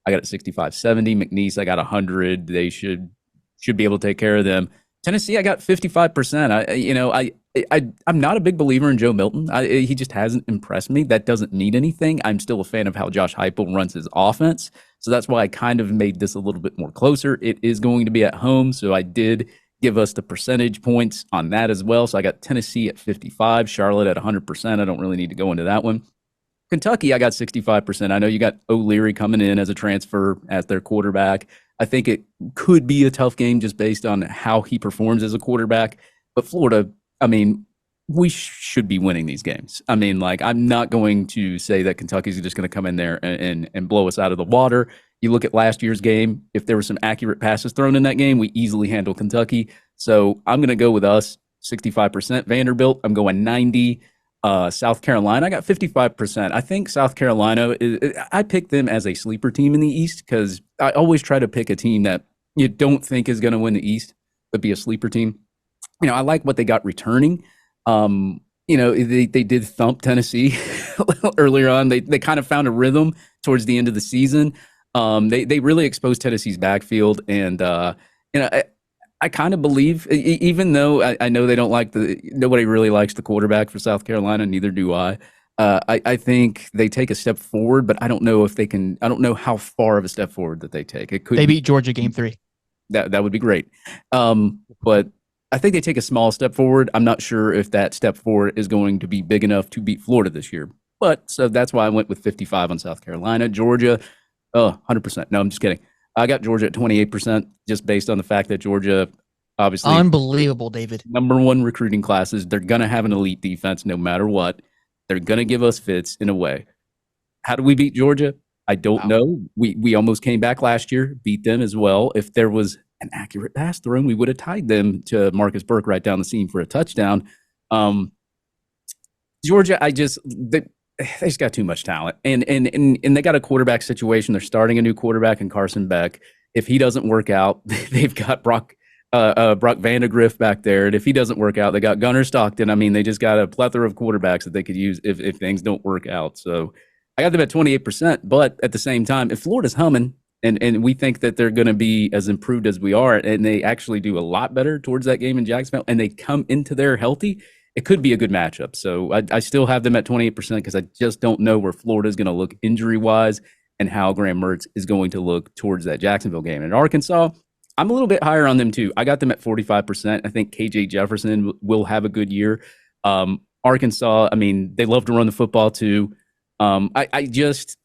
I got it 65-70. McNeese, I got 100. They should be able to take care of them. Tennessee, I got 55%. I'm not a big believer in Joe Milton. He just hasn't impressed me. That doesn't mean anything. I'm still a fan of how Josh Heupel runs his offense. So that's why I kind of made this a little bit more closer. It is going to be at home, so I did give us the percentage points on that as well. So I got Tennessee at 55, Charlotte at 100%. I don't really need to go into that one. Kentucky, I got 65%. I know you got O'Leary coming in as a transfer as their quarterback. I think it could be a tough game just based on how he performs as a quarterback. But Florida, I mean, we should be winning these games. I mean, like, I'm not going to say that Kentucky's just going to come in there and blow us out of the water. You look at last year's game, if there were some accurate passes thrown in that game, we easily handle Kentucky. So I'm going to go with us, 65%. Vanderbilt, I'm going 90. South Carolina, I got 55%. I think South Carolina, I picked them as a sleeper team in the East because I always try to pick a team that you don't think is going to win the East, but be a sleeper team. You know, I like what they got returning. You know, they did thump Tennessee earlier on. They kind of found a rhythm towards the end of the season. They really exposed Tennessee's backfield, and you know, I kind of believe, even though I know they don't like nobody really likes the quarterback for South Carolina, neither do I. I think they take a step forward, but I don't know if they can. I don't know how far of a step forward that they take. It could. They beat Georgia game 3. That would be great. But I think they take a small step forward. I'm not sure if that step forward is going to be big enough to beat Florida this year. But so that's why I went with 55 on South Carolina. Georgia, 100%. No, I'm just kidding. I got Georgia at 28% just based on the fact that Georgia, obviously, unbelievable, David. #1 recruiting classes. They're going to have an elite defense no matter what. They're going to give us fits in a way. How do we beat Georgia? I don't know. We almost came back last year, beat them as well. If there was an accurate pass thrown, we would have tied them to Marcus Burke right down the seam for a touchdown. Georgia, they just got too much talent, and they got a quarterback situation. They're starting a new quarterback in Carson Beck. If he doesn't work out, they've got Brock Vandegrift back there, and if he doesn't work out, they got Gunnar Stockton. I mean, they just got a plethora of quarterbacks that they could use if things don't work out. So I got them at 28%, but at the same time, if Florida's humming and we think that they're going to be as improved as we are, and they actually do a lot better towards that game in Jacksonville, and they come into there healthy, it could be a good matchup. So I still have them at 28% because I just don't know where Florida is going to look injury-wise and how Graham Mertz is going to look towards that Jacksonville game. And Arkansas, I'm a little bit higher on them too. I got them at 45%. I think KJ Jefferson will have a good year. Arkansas, I mean, they love to run the football too. I just,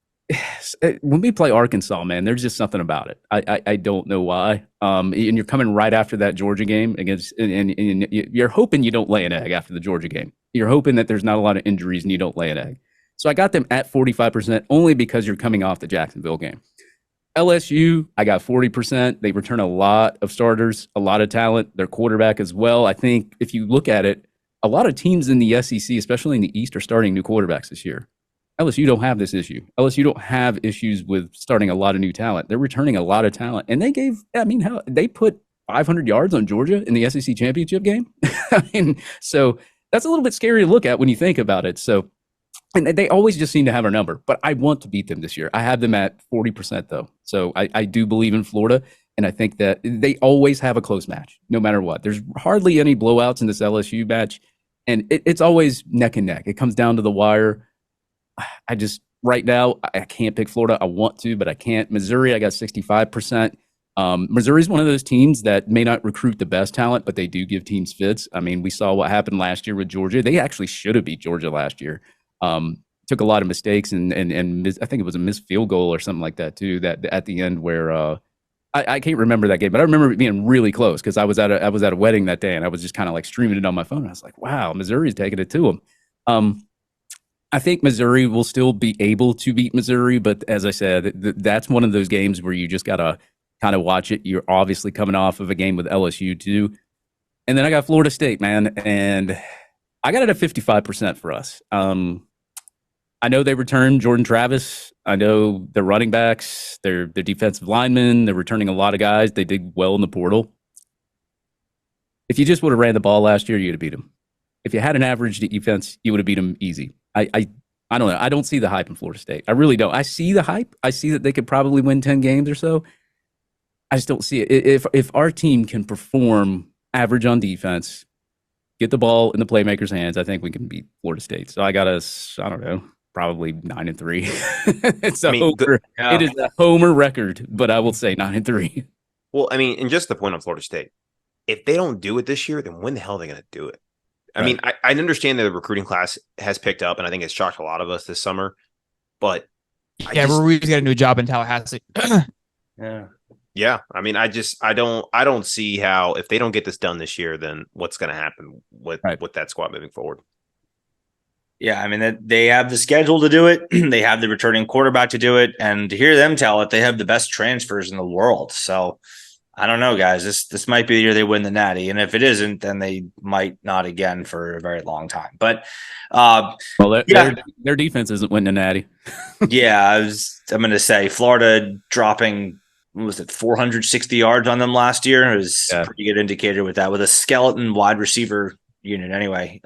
when we play Arkansas, man, there's just something about it. I don't know why. And you're coming right after that Georgia game against, and you're hoping you don't lay an egg after the Georgia game. You're hoping that there's not a lot of injuries and you don't lay an egg. So I got them at 45% only because you're coming off the Jacksonville game. LSU, I got 40%. They return a lot of starters, a lot of talent. Their quarterback as well. I think if you look at it, a lot of teams in the SEC, especially in the East, are starting new quarterbacks this year. LSU don't have this issue. LSU don't have issues with starting a lot of new talent. They're returning a lot of talent. And they put 500 yards on Georgia in the SEC championship game. I mean, so that's a little bit scary to look at when you think about it. So, and they always just seem to have our number, but I want to beat them this year. I have them at 40% though. So I do believe in Florida. And I think that they always have a close match, no matter what. There's hardly any blowouts in this LSU match. And it's always neck and neck. It comes down to the wire. Right now, I can't pick Florida. I want to, but I can't. Missouri, I got 65%. Missouri is one of those teams that may not recruit the best talent, but they do give teams fits. I mean, we saw what happened last year with Georgia. They actually should have beat Georgia last year. Took a lot of mistakes and I think it was a missed field goal or something like that too. That at the end where I can't remember that game, but I remember it being really close because I was at a wedding that day and I was just kind of like streaming it on my phone. I was like, wow, Missouri's taking it to them. I think Missouri will still be able to beat Missouri, but as I said, that's one of those games where you just got to kind of watch it. You're obviously coming off of a game with LSU too. And then I got Florida State, man, and I got it at 55% for us. I know they returned Jordan Travis. I know their running backs, their defensive linemen, they're returning a lot of guys. They did well in the portal. If you just would have ran the ball last year, you'd have beat them. If you had an average defense, you would have beat them easy. I don't know. I don't see the hype in Florida State. I really don't. I see the hype. I see that they could probably win 10 games or so. I just don't see it. If our team can perform average on defense, get the ball in the playmakers' hands, I think we can beat Florida State. So I got us, I don't know, probably 9-3. It is a homer record, but I will say 9-3. Well, I mean, and just the point on Florida State, if they don't do it this year, then when the hell are they going to do it? I mean, I understand that the recruiting class has picked up, and I think it's shocked a lot of us this summer. But Ruiz got a new job in Tallahassee. Yeah, Yeah, I mean, I don't see how, if they don't get this done this year, then what's going to happen with Right. that squad moving forward. Yeah, I mean, they have the schedule to do it. They have the returning quarterback to do it, and to hear them tell it, they have the best transfers in the world. So I don't know, guys. This might be the year they win the Natty, and if it isn't, then they might not again for a very long time. But Well, yeah, their defense isn't winning a natty. yeah, I'm going to say Florida dropping, what was it, 460 yards on them last year? It was a pretty good indicator with that, with a skeleton wide receiver unit anyway.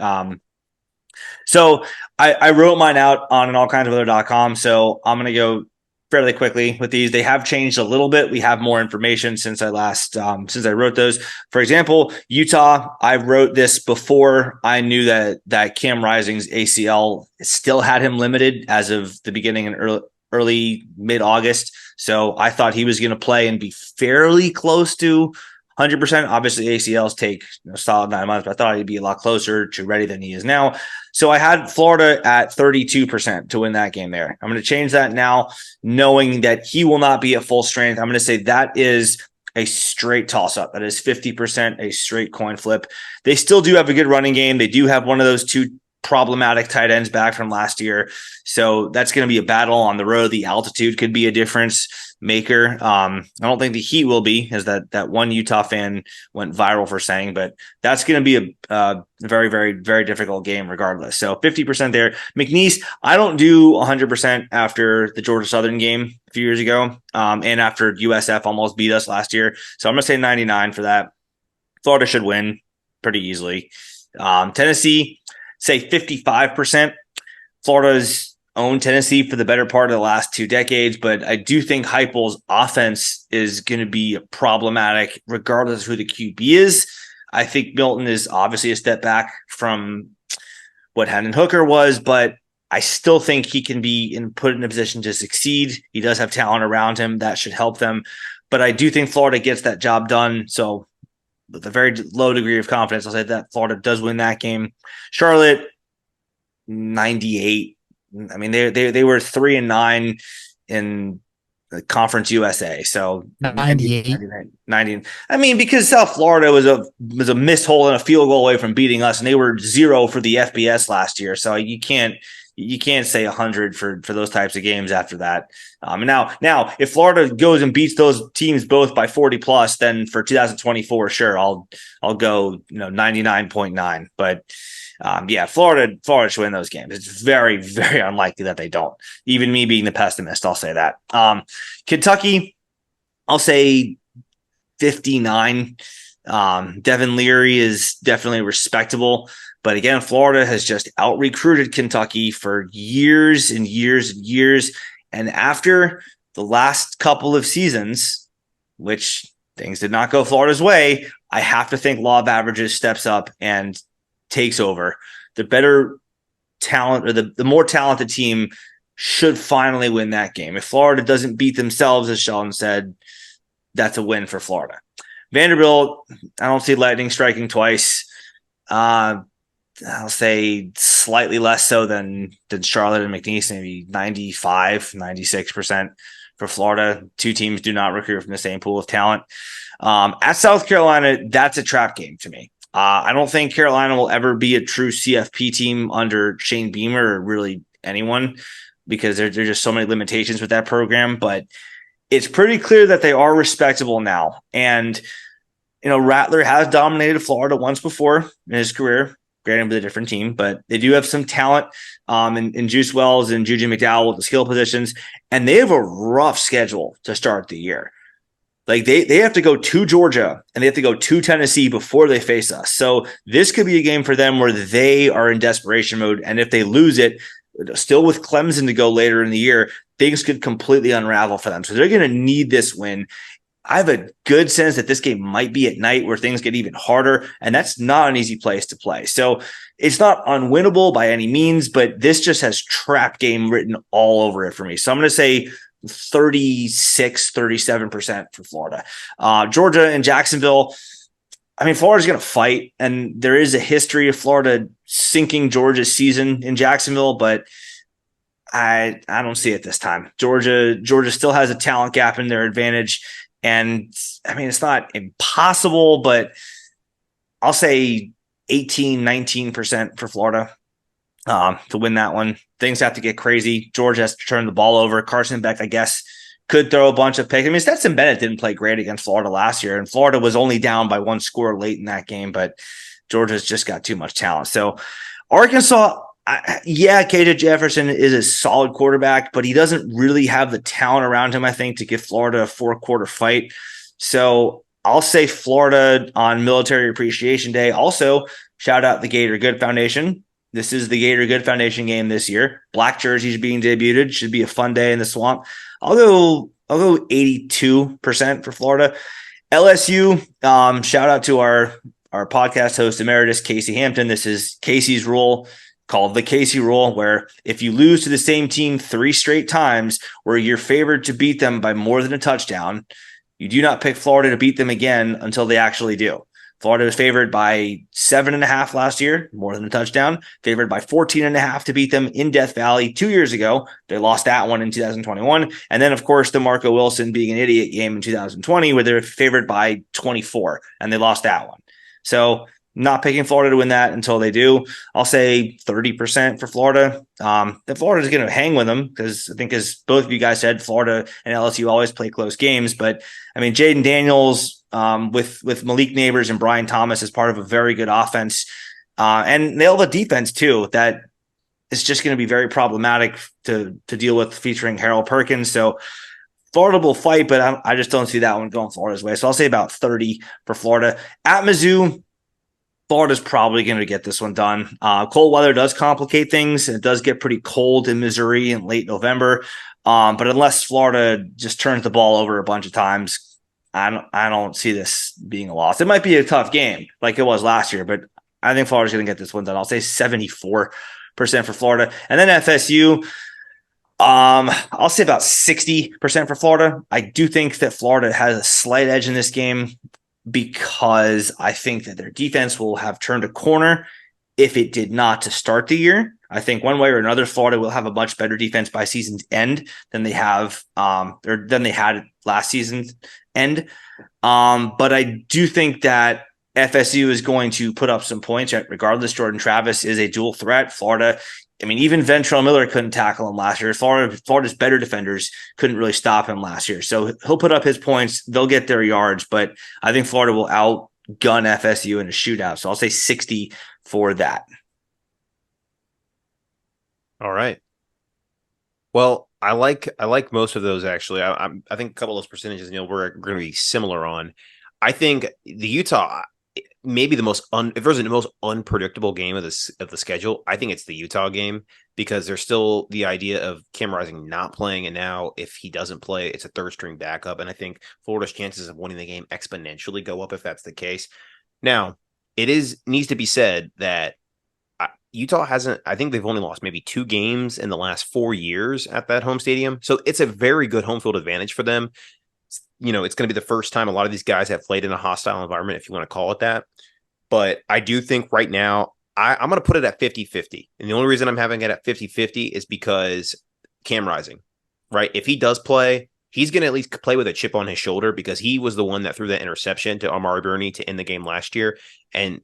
So I wrote mine out on an allkindsofweather.com. So I'm going to go fairly quickly with these. They have changed a little bit. We have more information since I wrote those. For example, Utah, I wrote this before I knew that Cam Rising's ACL still had him limited as of the beginning in early mid-August. So I thought he was going to play and be fairly close to 100%. Obviously, ACLs take a solid 9 months, but I thought he'd be a lot closer to ready than he is now. So I had Florida at 32% to win that game there. I'm going to change that now, knowing that he will not be at full strength. I'm going to say that is a straight toss-up. That is 50%, a straight coin flip. They still do have a good running game. They do have one of those two problematic tight ends back from last year. So that's going to be a battle on the road. The altitude could be a difference maker. I don't think the heat will be, as that one Utah fan went viral for saying, but that's going to be a very, very, very difficult game regardless. So 50% there. McNeese, I don't do 100% after the Georgia Southern game a few years ago, and after USF almost beat us last year. So I'm going to say 99 for that. Florida should win pretty easily. Tennessee, say 55%. Florida's owned Tennessee for the better part of the last 2 decades, but I do think Heupel's offense is going to be problematic regardless of who the QB is. I think Milton is obviously a step back from what Hendon Hooker was, but I still think he can be put in a position to succeed. He does have talent around him that should help them, but I do think Florida gets that job done. So with a very low degree of confidence, I'll say that Florida does win that game. Charlotte, 98. I mean, they were 3-9 in the Conference USA. So 98. 90. I mean, because South Florida was a missed hole and a field goal away from beating us, and they were 0 for the FBS last year. So you can't say 100 for those types of games after that. And now if Florida goes and beats those teams both by 40 plus, then for 2024, sure, I'll go 99.9. But yeah, Florida should win those games. It's very, very unlikely that they don't. Even me being the pessimist, I'll say that. Kentucky, I'll say 59. Devin Leary is definitely respectable. But again, Florida has just out-recruited Kentucky for years and years and years. And after the last couple of seasons, which things did not go Florida's way, I have to think law of averages steps up and takes over. The better talent, or the more talented team, should finally win that game. If Florida doesn't beat themselves, as Shelton said, that's a win for Florida. Vanderbilt, I don't see lightning striking twice. I'll say slightly less so than Charlotte and McNeese, maybe 95, 96% for Florida. Two teams do not recruit from the same pool of talent. At South Carolina, that's a trap game to me. I don't think Carolina will ever be a true CFP team under Shane Beamer or really anyone, because there's just so many limitations with that program. But it's pretty clear that they are respectable now. And, Rattler has dominated Florida once before in his career, granted with a different team, but they do have some talent in Juice Wells and Juju McDowell with the skill positions, and they have a rough schedule to start the year. Like they have to go to Georgia and they have to go to Tennessee before they face us. So this could be a game for them where they are in desperation mode, and if they lose it, still with Clemson to go later in the year, things could completely unravel for them. So they're going to need this win. I have a good sense that this game might be at night where things get even harder, and that's not an easy place to play. So it's not unwinnable by any means, but this just has trap game written all over it for me. So I'm going to say 36, 37% for Florida. Georgia and Jacksonville, I mean, Florida's going to fight, and there is a history of Florida sinking Georgia's season in Jacksonville, but I don't see it this time. Georgia still has a talent gap in their advantage. And I mean, it's not impossible, but I'll say 18, 19% for Florida to win that one. Things have to get crazy. George has to turn the ball over. Carson Beck, I guess, could throw a bunch of picks. I mean, Stetson Bennett didn't play great against Florida last year, and Florida was only down by one score late in that game, but Georgia's just got too much talent. So Arkansas, KJ Jefferson is a solid quarterback, but he doesn't really have the talent around him, I think, to give Florida a 4-quarter fight. So I'll say Florida on Military Appreciation Day. Also, shout out the Gator Good Foundation. This is the Gator Good Foundation game this year. Black jerseys being debuted. Should be a fun day in the swamp. I'll go 82% for Florida. LSU, shout out to our podcast host emeritus, Casey Hampton. This is Casey's rule, called the Casey rule, where if you lose to the same team 3 straight times where you're favored to beat them by more than a touchdown, you do not pick Florida to beat them again until they actually do. Florida was favored by 7.5 last year, more than a touchdown, favored by 14.5 to beat them in Death Valley 2 years ago. They lost that one in 2021. And then, of course, the Marco Wilson being an idiot game in 2020, where they're favored by 24, and they lost that one. So not picking Florida to win that until they do. I'll say 30% for Florida. Then Florida is going to hang with them because I think, as both of you guys said, Florida and LSU always play close games. But I mean, Jaden Daniels with Malik Neighbors and Brian Thomas as part of a very good offense, and they have a defense too that is just going to be very problematic to deal with, featuring Harold Perkins. So Florida will fight, but I just don't see that one going Florida's way. So I'll say about 30 for Florida. At Mizzou, Florida's probably going to get this one done. Cold weather does complicate things, and it does get pretty cold in Missouri in late November. But unless Florida just turns the ball over a bunch of times, I don't see this being a loss. It might be a tough game like it was last year, but I think Florida's going to get this one done. I'll say 74% for Florida. And then FSU, I'll say about 60% for Florida. I do think that Florida has a slight edge in this game because I think that their defense will have turned a corner if it did not to start the year. I think one way or another, Florida will have a much better defense by season's end than they have, or than they had last season's end. But I do think that FSU is going to put up some points. Regardless, Jordan Travis is a dual threat. Florida, I mean, even Ventrell Miller couldn't tackle him last year. Florida's better defenders couldn't really stop him last year. So he'll put up his points. They'll get their yards, but I think Florida will outgun FSU in a shootout. So I'll say 60 for that. All right. Well, I like most of those actually. I think a couple of those percentages, we're going to be similar on. I think the Utah, maybe the most if there's the most unpredictable game of the schedule, I think it's the Utah game, because there's still the idea of Cam Rising not playing, and now if he doesn't play, it's a third string backup, and I think Florida's chances of winning the game exponentially go up if that's the case. Now, needs to be said that Utah hasn't, I think they've only lost maybe 2 games in the last 4 years at that home stadium. So it's a very good home field advantage for them. It's going to be the first time a lot of these guys have played in a hostile environment, if you want to call it that. But I do think right now, I'm going to put it at 50-50. And the only reason I'm having it at 50-50 is because Cam Rising, right? If he does play, he's going to at least play with a chip on his shoulder, because he was the one that threw that interception to Amari Burney to end the game last year. And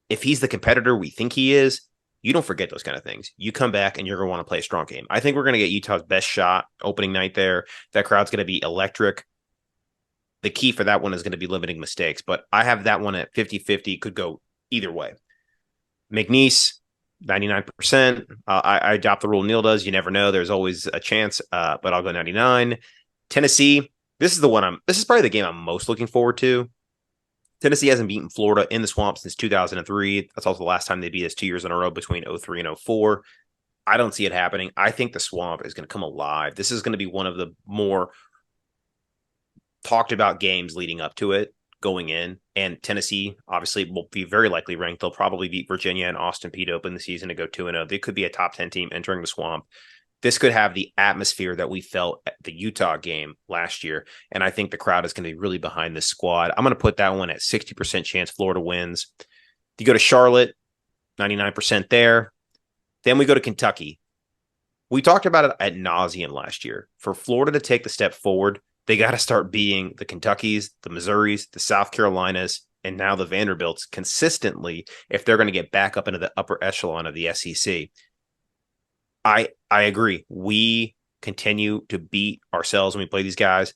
if he's the competitor we think he is, you don't forget those kind of things. You come back and you're going to want to play a strong game. I think we're going to get Utah's best shot opening night there. That crowd's going to be electric. The key for that one is going to be limiting mistakes, but I have that one at 50-50. Could go either way. McNeese, 99%. I adopt the rule Neil does. You never know. There's always a chance, but I'll go 99. Tennessee, this is probably the game I'm most looking forward to. Tennessee hasn't beaten Florida in the swamp since 2003. That's also the last time they beat us 2 years in a row between 2003 and 2004. I don't see it happening. I think the swamp is going to come alive. This is going to be one of the more talked about games leading up to it going in. And Tennessee obviously will be very likely ranked. They'll probably beat Virginia and Austin Peay to open the season to go 2-0. They could be a top 10 team entering the swamp. This could have the atmosphere that we felt at the Utah game last year. And I think the crowd is going to be really behind this squad. I'm going to put that one at 60% chance Florida wins. You go to Charlotte, 99% there. Then we go to Kentucky. We talked about it ad nauseum last year. For Florida to take the step forward, They got to start beating the Kentuckys, the Missouris, the South Carolinas, and now the Vanderbilts consistently if they're going to get back up into the upper echelon of the SEC. I agree. We continue to beat ourselves when we play these guys.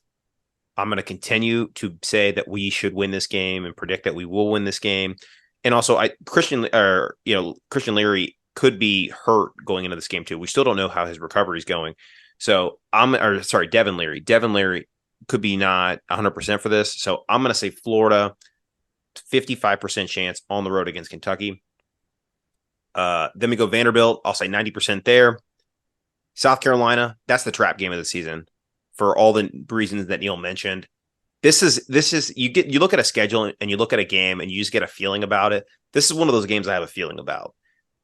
I'm going to continue to say that we should win this game and predict that we will win this game. And also, Christian Leary could be hurt going into this game too. We still don't know how his recovery is going. So Devin Leary. Devin Leary could be not 100% for this. So I'm going to say Florida, 55% chance on the road against Kentucky. Then we go Vanderbilt. I'll say 90% there. South Carolina, that's the trap game of the season for all the reasons that Neil mentioned. This is you look at a schedule and you look at a game and you just get a feeling about it. This is one of those games I have a feeling about,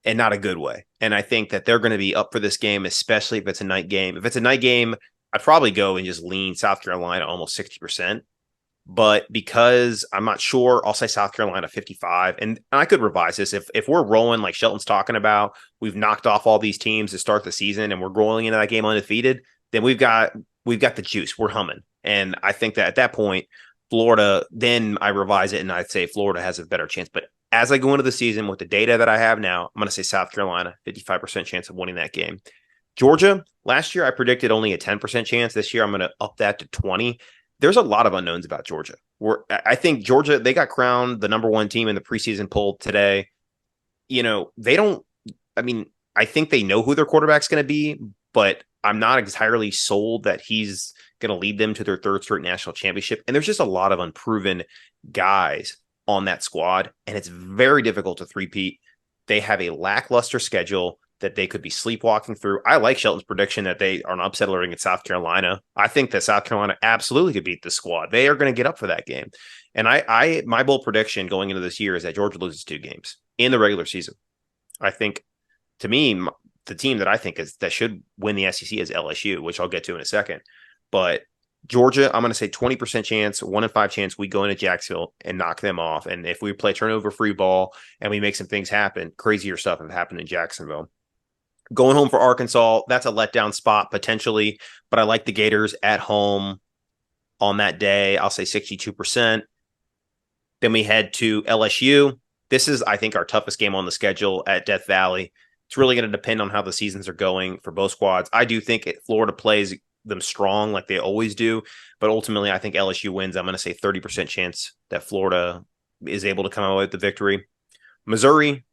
and not a good way. And I think that they're going to be up for this game, especially if it's a night game. If it's a night game, I'd probably go and just lean South Carolina almost 60%. But because I'm not sure, I'll say South Carolina 55. And I could revise this. If we're rolling like Shelton's talking about, we've knocked off all these teams to start the season and we're rolling into that game undefeated, then we've got the juice. We're humming. And I think that at that point, Florida, then I revise it and I'd say Florida has a better chance. But as I go into the season with the data that I have now, I'm going to say South Carolina, 55% chance of winning that game. Georgia, last year I predicted only a 10% chance. This year I'm going to up that to 20. There's a lot of unknowns about Georgia. I think Georgia, they got crowned the number one team in the preseason poll today. I think they know who their quarterback's going to be, but I'm not entirely sold that he's going to lead them to their third straight national championship. And there's just a lot of unproven guys on that squad, and it's very difficult to three-peat. They have a lackluster schedule that they could be sleepwalking through. I like Shelton's prediction that they are an upset alert against South Carolina. I think that South Carolina absolutely could beat the squad. They are going to get up for that game. And my bold prediction going into this year is that Georgia loses 2 games in the regular season. I think, to me, the team that I think that should win the SEC is LSU, which I'll get to in a second. But Georgia, I'm going to say 20% chance, 1 in 5 chance we go into Jacksonville and knock them off. And if we play turnover-free ball and we make some things happen, crazier stuff have happened in Jacksonville. Going home for Arkansas, that's a letdown spot potentially, but I like the Gators at home on that day. I'll say 62%. Then we head to LSU. This is, I think, our toughest game on the schedule at Death Valley. It's really going to depend on how the seasons are going for both squads. I do think Florida plays them strong like they always do, but ultimately I think LSU wins. I'm going to say 30% chance that Florida is able to come out with the victory. Missouri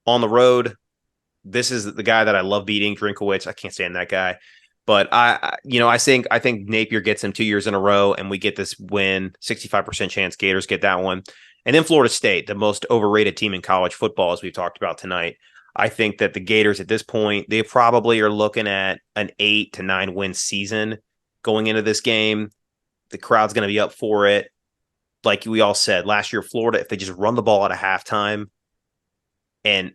on the road. This is the guy that I love beating, Drinkowitz. I can't stand that guy. But I think Napier gets him 2 years in a row and we get this win, 65% chance Gators get that one. And then Florida State, the most overrated team in college football, as we've talked about tonight. I think that the Gators at this point, they probably are looking at an 8 to 9 win season going into this game. The crowd's going to be up for it. Like we all said, last year, Florida, if they just run the ball at a halftime and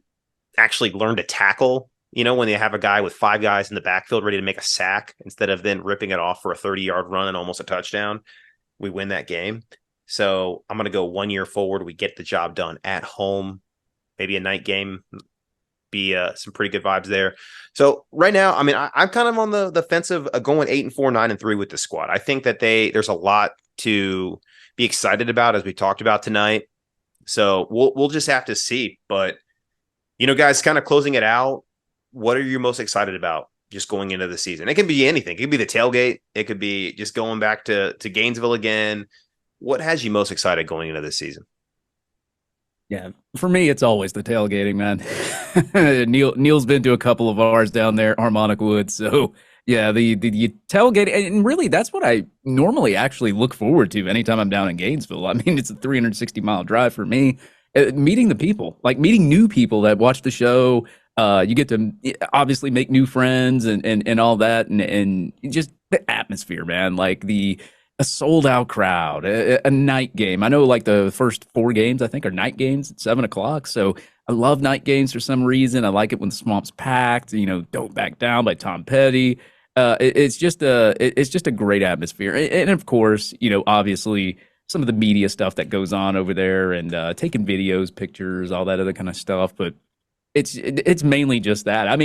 actually learn to tackle, when they have a guy with 5 guys in the backfield ready to make a sack instead of then ripping it off for a 30-yard run and almost a touchdown, we win that game. So I'm going to go 1 year forward. We get the job done at home, maybe a night game, be some pretty good vibes there. So right now, I'm kind of on the fence of going 8-4, 9-3 with the squad. I think that there's a lot to be excited about, as we talked about tonight. So we'll just have to see. But guys, kind of closing it out, what are you most excited about just going into the season? It can be anything. It could be the tailgate. It could be just going back to Gainesville again. What has you most excited going into this season? Yeah, for me, it's always the tailgating, man. Neil's been to a couple of ours down there, Harmonic Woods. So, yeah, the tailgate. And really, that's what I normally actually look forward to anytime I'm down in Gainesville. It's a 360-mile drive for me. Meeting the people, like meeting new people that watch the show. You get to obviously make new friends and all that. And just the atmosphere, man. Like a sold out crowd, a night game. I know like the first 4 games, I think, are night games at 7:00. So I love night games for some reason. I like it when the swamp's packed, Don't Back Down by Tom Petty. It's just a great atmosphere. And of course, obviously some of the media stuff that goes on over there and taking videos, pictures, all that other kind of stuff. But it's mainly just that.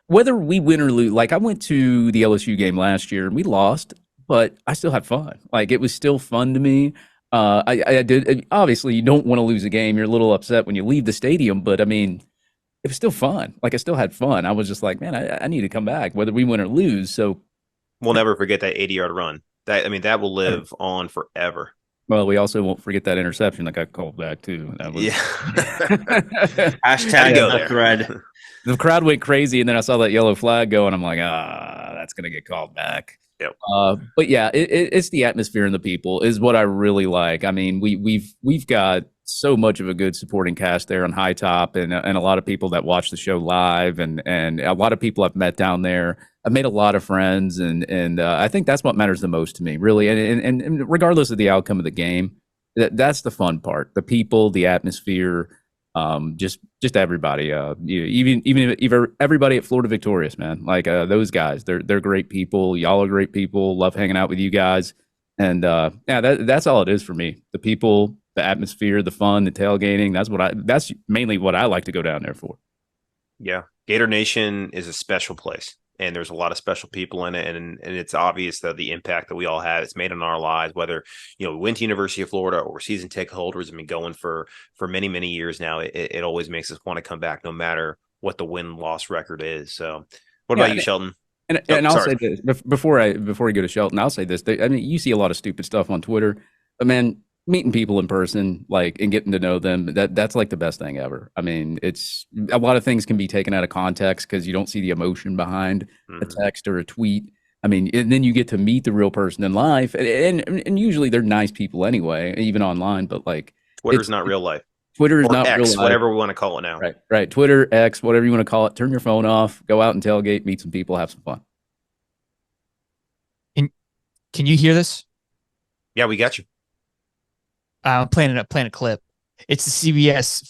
Whether we win or lose, like I went to the LSU game last year and we lost, but I still had fun. Like, it was still fun to me. I did. Obviously, you don't want to lose a game. You're a little upset when you leave the stadium, but I mean, it was still fun. Like, I still had fun. I was just like, man, I need to come back, whether we win or lose. So We'll never forget that 80-yard run. That will live on forever. well, we also won't forget that interception that got called back too. That was, Yeah. Hashtag go the there. thread. the crowd went crazy, and then I saw that yellow flag go, and I'm like, that's gonna get called back. Yep. But yeah, it's the atmosphere and the people is what I really like. I mean, we've got so much of a good supporting cast there on Hightop, and a lot of people that watch the show live, and a lot of people I've met down there. I've made a lot of friends, and I think that's what matters the most to me, really. And regardless of the outcome of the game, that's the fun part: the people, the atmosphere, just everybody. Even everybody at Florida Victorious, man. Like those guys, they're great people. Y'all are great people. Love hanging out with you guys, and yeah, that's all it is for me. The people, the atmosphere, the fun, the tailgating. That's mainly what I like to go down there for. Yeah. Gator Nation is a special place, and there's a lot of special people in it. And it's obvious that the impact that we all have, it's made on our lives, whether, we went to University of Florida or we're season ticket holders. I mean, going for many, many years now, it always makes us want to come back no matter what the win-loss record is. So what about you, Shelton? And I'll say this before we go to Shelton, I'll say this. I mean, you see a lot of stupid stuff on Twitter, but man, meeting people in person, like, and getting to know them, that's like the best thing ever. I mean, it's a lot of things can be taken out of context because you don't see the emotion behind a text or a tweet. I mean, and then you get to meet the real person in life, and usually they're nice people anyway, even online. But like, Twitter's not real life. Twitter is not X, real life. Whatever we want to call it now. Right. Twitter, X, whatever you want to call it. Turn your phone off. Go out and tailgate. Meet some people. Have some fun. Can you hear this? Yeah, we got you. I'm playing a clip. It's the CBS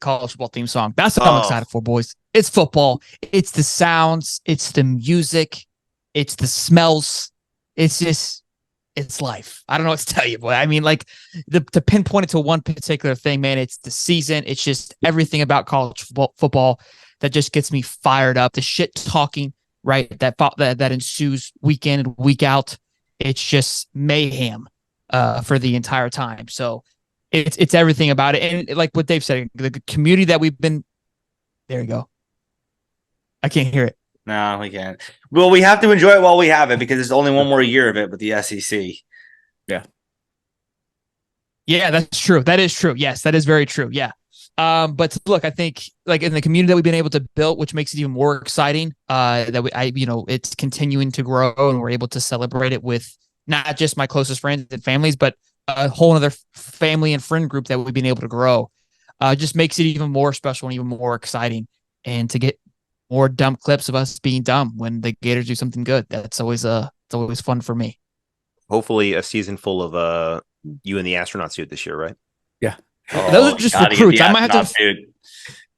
college football theme song. That's what I'm excited for, boys. It's football. It's the sounds. It's the music. It's the smells. It's life. I don't know what to tell you, boy. I mean, like, to pinpoint it to one particular thing, man, it's the season. It's just everything about college football that just gets me fired up. The shit talking, right, that ensues week in and week out. It's just mayhem for the entire time. So it's everything about it. And like what Dave said, the community that we've been, there you go. I can't hear it. No, we can't. Well, we have to enjoy it while we have it because there's only one more year of it with the SEC. Yeah, that's true. That is true. Yes, that is very true. Yeah. But look, I think like in the community that we've been able to build, which makes it even more exciting, it's continuing to grow and we're able to celebrate it with not just my closest friends and families, but a whole other family and friend group that we've been able to grow. Just makes it even more special and even more exciting. And to get more dumb clips of us being dumb when the Gators do something good, it's always fun for me. Hopefully a season full of you in the astronaut suit this year, right? Yeah. Those are just recruits. I might have to. Dude.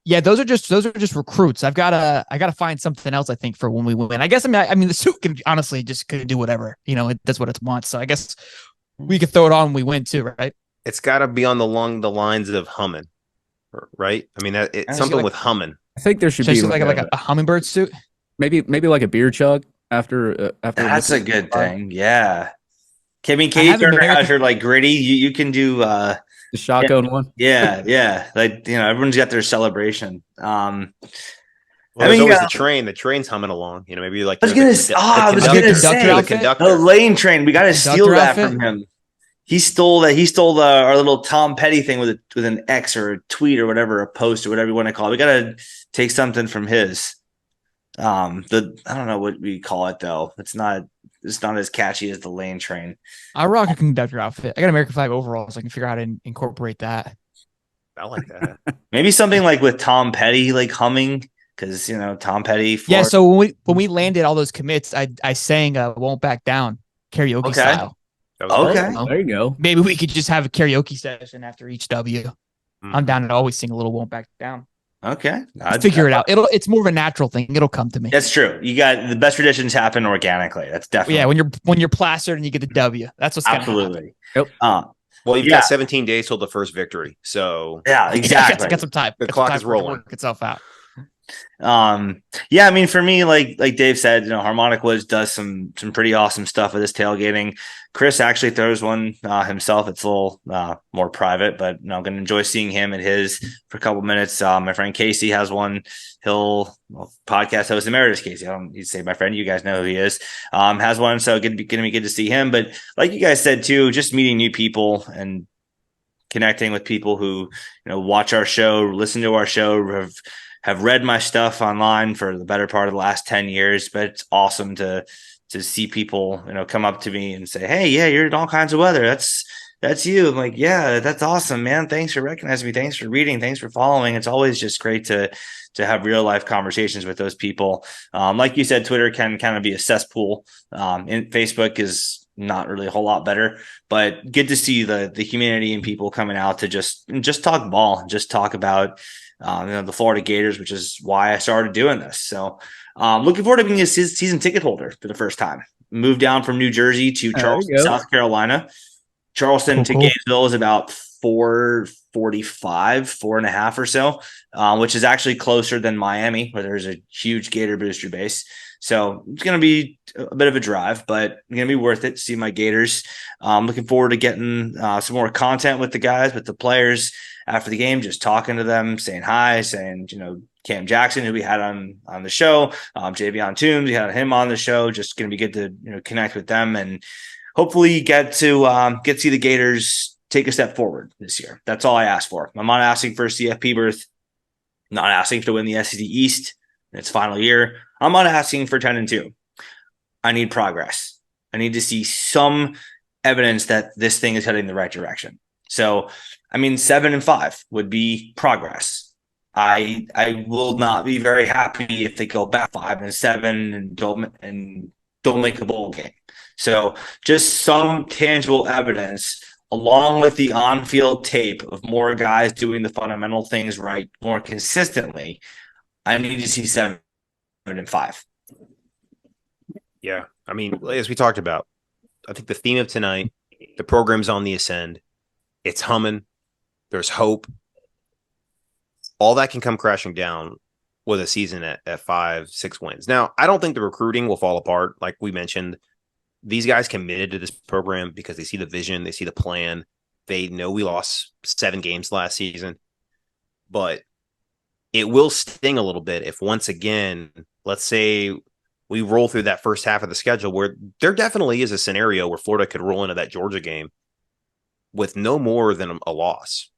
Yeah, those are just recruits. I gotta find something else. I think for when we win. I guess I mean the suit can honestly just could do whatever. That's what it wants. So I guess we could throw it on when we win too, right? It's got to be along the lines of humming, right? I mean, it's something with humming. I think there should be like a hummingbird suit. Maybe like a beer chug after. That's a good thing. Yeah. I mean, Katie Turner has her like gritty. You can do the shotgun one. Yeah. Like, everyone's got their celebration. Well, there's always the train. The train's humming along. Maybe like I was gonna say the conductor. The lane train. We got to steal that from him. He stole that. He stole our little Tom Petty thing with an X or a tweet or whatever, a post or whatever you want to call it. We got to take something from his. I don't know what we call it though. It's not as catchy as the lane train. I rock a conductor outfit. I got American flag overalls. So I can figure out how to incorporate that. I like that. Maybe something like with Tom Petty, like humming, because Tom Petty. Yeah. So when we landed all those commits, I sang "Won't Back Down" karaoke style. Okay. There you go. Maybe we could just have a karaoke session after each W. I'm down to always sing a little "Won't Back Down." Okay. I'd figure it out. It's more of a natural thing. It'll come to me. That's true. You got the best traditions happen organically. That's definitely. Yeah. When you're plastered and you get the W, that's what's absolutely. Yep. Well, you've got 17 days till the first victory. So yeah, exactly. Got some time. The clock is rolling work itself out. Yeah, I mean, for me, like Dave said, Harmonic Woods does some pretty awesome stuff with this tailgating. Chris actually throws one himself. It's a little more private, but I'm going to enjoy seeing him at his for a couple minutes. My friend Casey has one. Podcast host emeritus Casey. I don't need to say my friend. You guys know who he is. Has one, so going to be good to see him. But like you guys said too, just meeting new people and connecting with people who watch our show, listen to our show, have read my stuff online for the better part of the last 10 years, but it's awesome to see people, come up to me and say, "Hey, yeah, you're in all kinds of weather. That's you." I'm like, "Yeah, that's awesome, man. Thanks for recognizing me. Thanks for reading. Thanks for following." It's always just great to have real life conversations with those people. Like you said, Twitter can kind of be a cesspool. And Facebook is not really a whole lot better, but good to see the humanity and people coming out to just talk ball, just talk about the Florida Gators, which is why I started doing this. So looking forward to being a season ticket holder for the first time. Moved down from New Jersey to Charleston, South Carolina. Charleston to Gainesville is about 4:45, 4.5 or so, which is actually closer than Miami, where there's a huge Gator booster base. So it's going to be a bit of a drive, but going to be worth it to see my Gators. Looking forward to getting some more content with the guys, with the players after the game, just talking to them, saying hi, saying, Cam Jackson, who we had on the show, Javion Toombs, we had him on the show. Just going to be good to connect with them and hopefully get to see the Gators take a step forward this year. That's all I ask for. I'm not asking for a CFP berth. I'm not asking to win the SEC East in its final year. I'm not asking for 10-2. I need progress. I need to see some evidence that this thing is heading in the right direction. So, 7-5 would be progress. I will not be very happy if they go back 5-7 and don't make a bowl game. So just some tangible evidence along with the on-field tape of more guys doing the fundamental things right more consistently. I need to see 7-5. Yeah. As we talked about, I think the theme of tonight, the program's on the ascend. It's humming. There's hope. All that can come crashing down with a season at 5-6 wins. Now, I don't think the recruiting will fall apart. Like we mentioned, these guys committed to this program because they see the vision, they see the plan. They know we lost 7 games last season, but it will sting a little bit if once again, let's say we roll through that first half of the schedule where there definitely is a scenario where Florida could roll into that Georgia game with no more than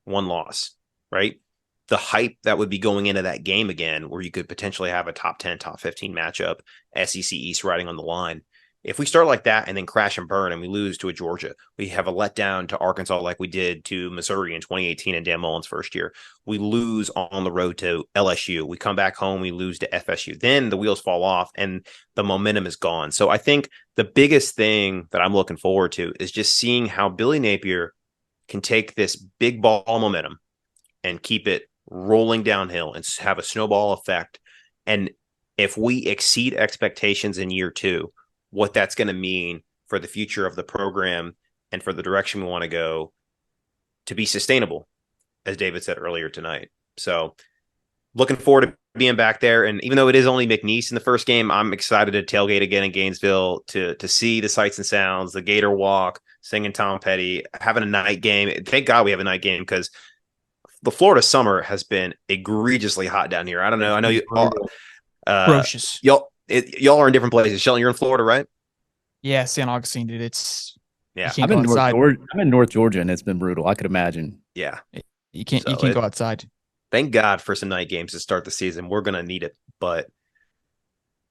one loss, right? The hype that would be going into that game again, where you could potentially have a top 10, top 15 matchup, SEC East riding on the line. If we start like that and then crash and burn and we lose to a Georgia, we have a letdown to Arkansas like we did to Missouri in 2018 in Dan Mullen's first year. We lose on the road to LSU. We come back home, we lose to FSU. Then the wheels fall off and the momentum is gone. So I think the biggest thing that I'm looking forward to is just seeing how Billy Napier can take this big ball momentum and keep it rolling downhill and have a snowball effect. And if we exceed expectations in year 2, what that's going to mean for the future of the program and for the direction we want to go to be sustainable, as David said earlier tonight. So looking forward to being back there. And even though it is only McNeese in the first game, I'm excited to tailgate again in Gainesville to see the sights and sounds, the Gator walk, singing Tom Petty, having a night game. Thank God we have a night game because the Florida summer has been egregiously hot down here. I don't know. I know you all, Ferocious. Y'all are in different places. Shelton, you're in Florida, right? Yeah, St. Augustine, dude. It's I'm in North Georgia, and it's been brutal. I could imagine. Yeah, you can't go outside. Thank God for some night games to start the season. We're gonna need it. But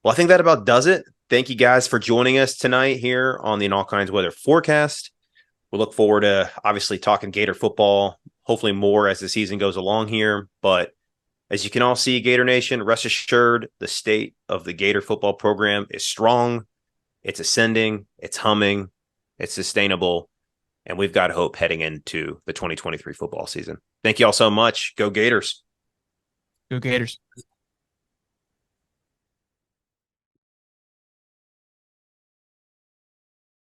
I think that about does it. Thank you guys for joining us tonight here on the In All Kinds Weather Forecast. We look forward to obviously talking Gator football, hopefully more as the season goes along here. But as you can all see, Gator Nation, rest assured, the state of the Gator football program is strong. It's ascending. It's humming. It's sustainable. And we've got hope heading into the 2023 football season. Thank you all so much. Go Gators. Go Gators.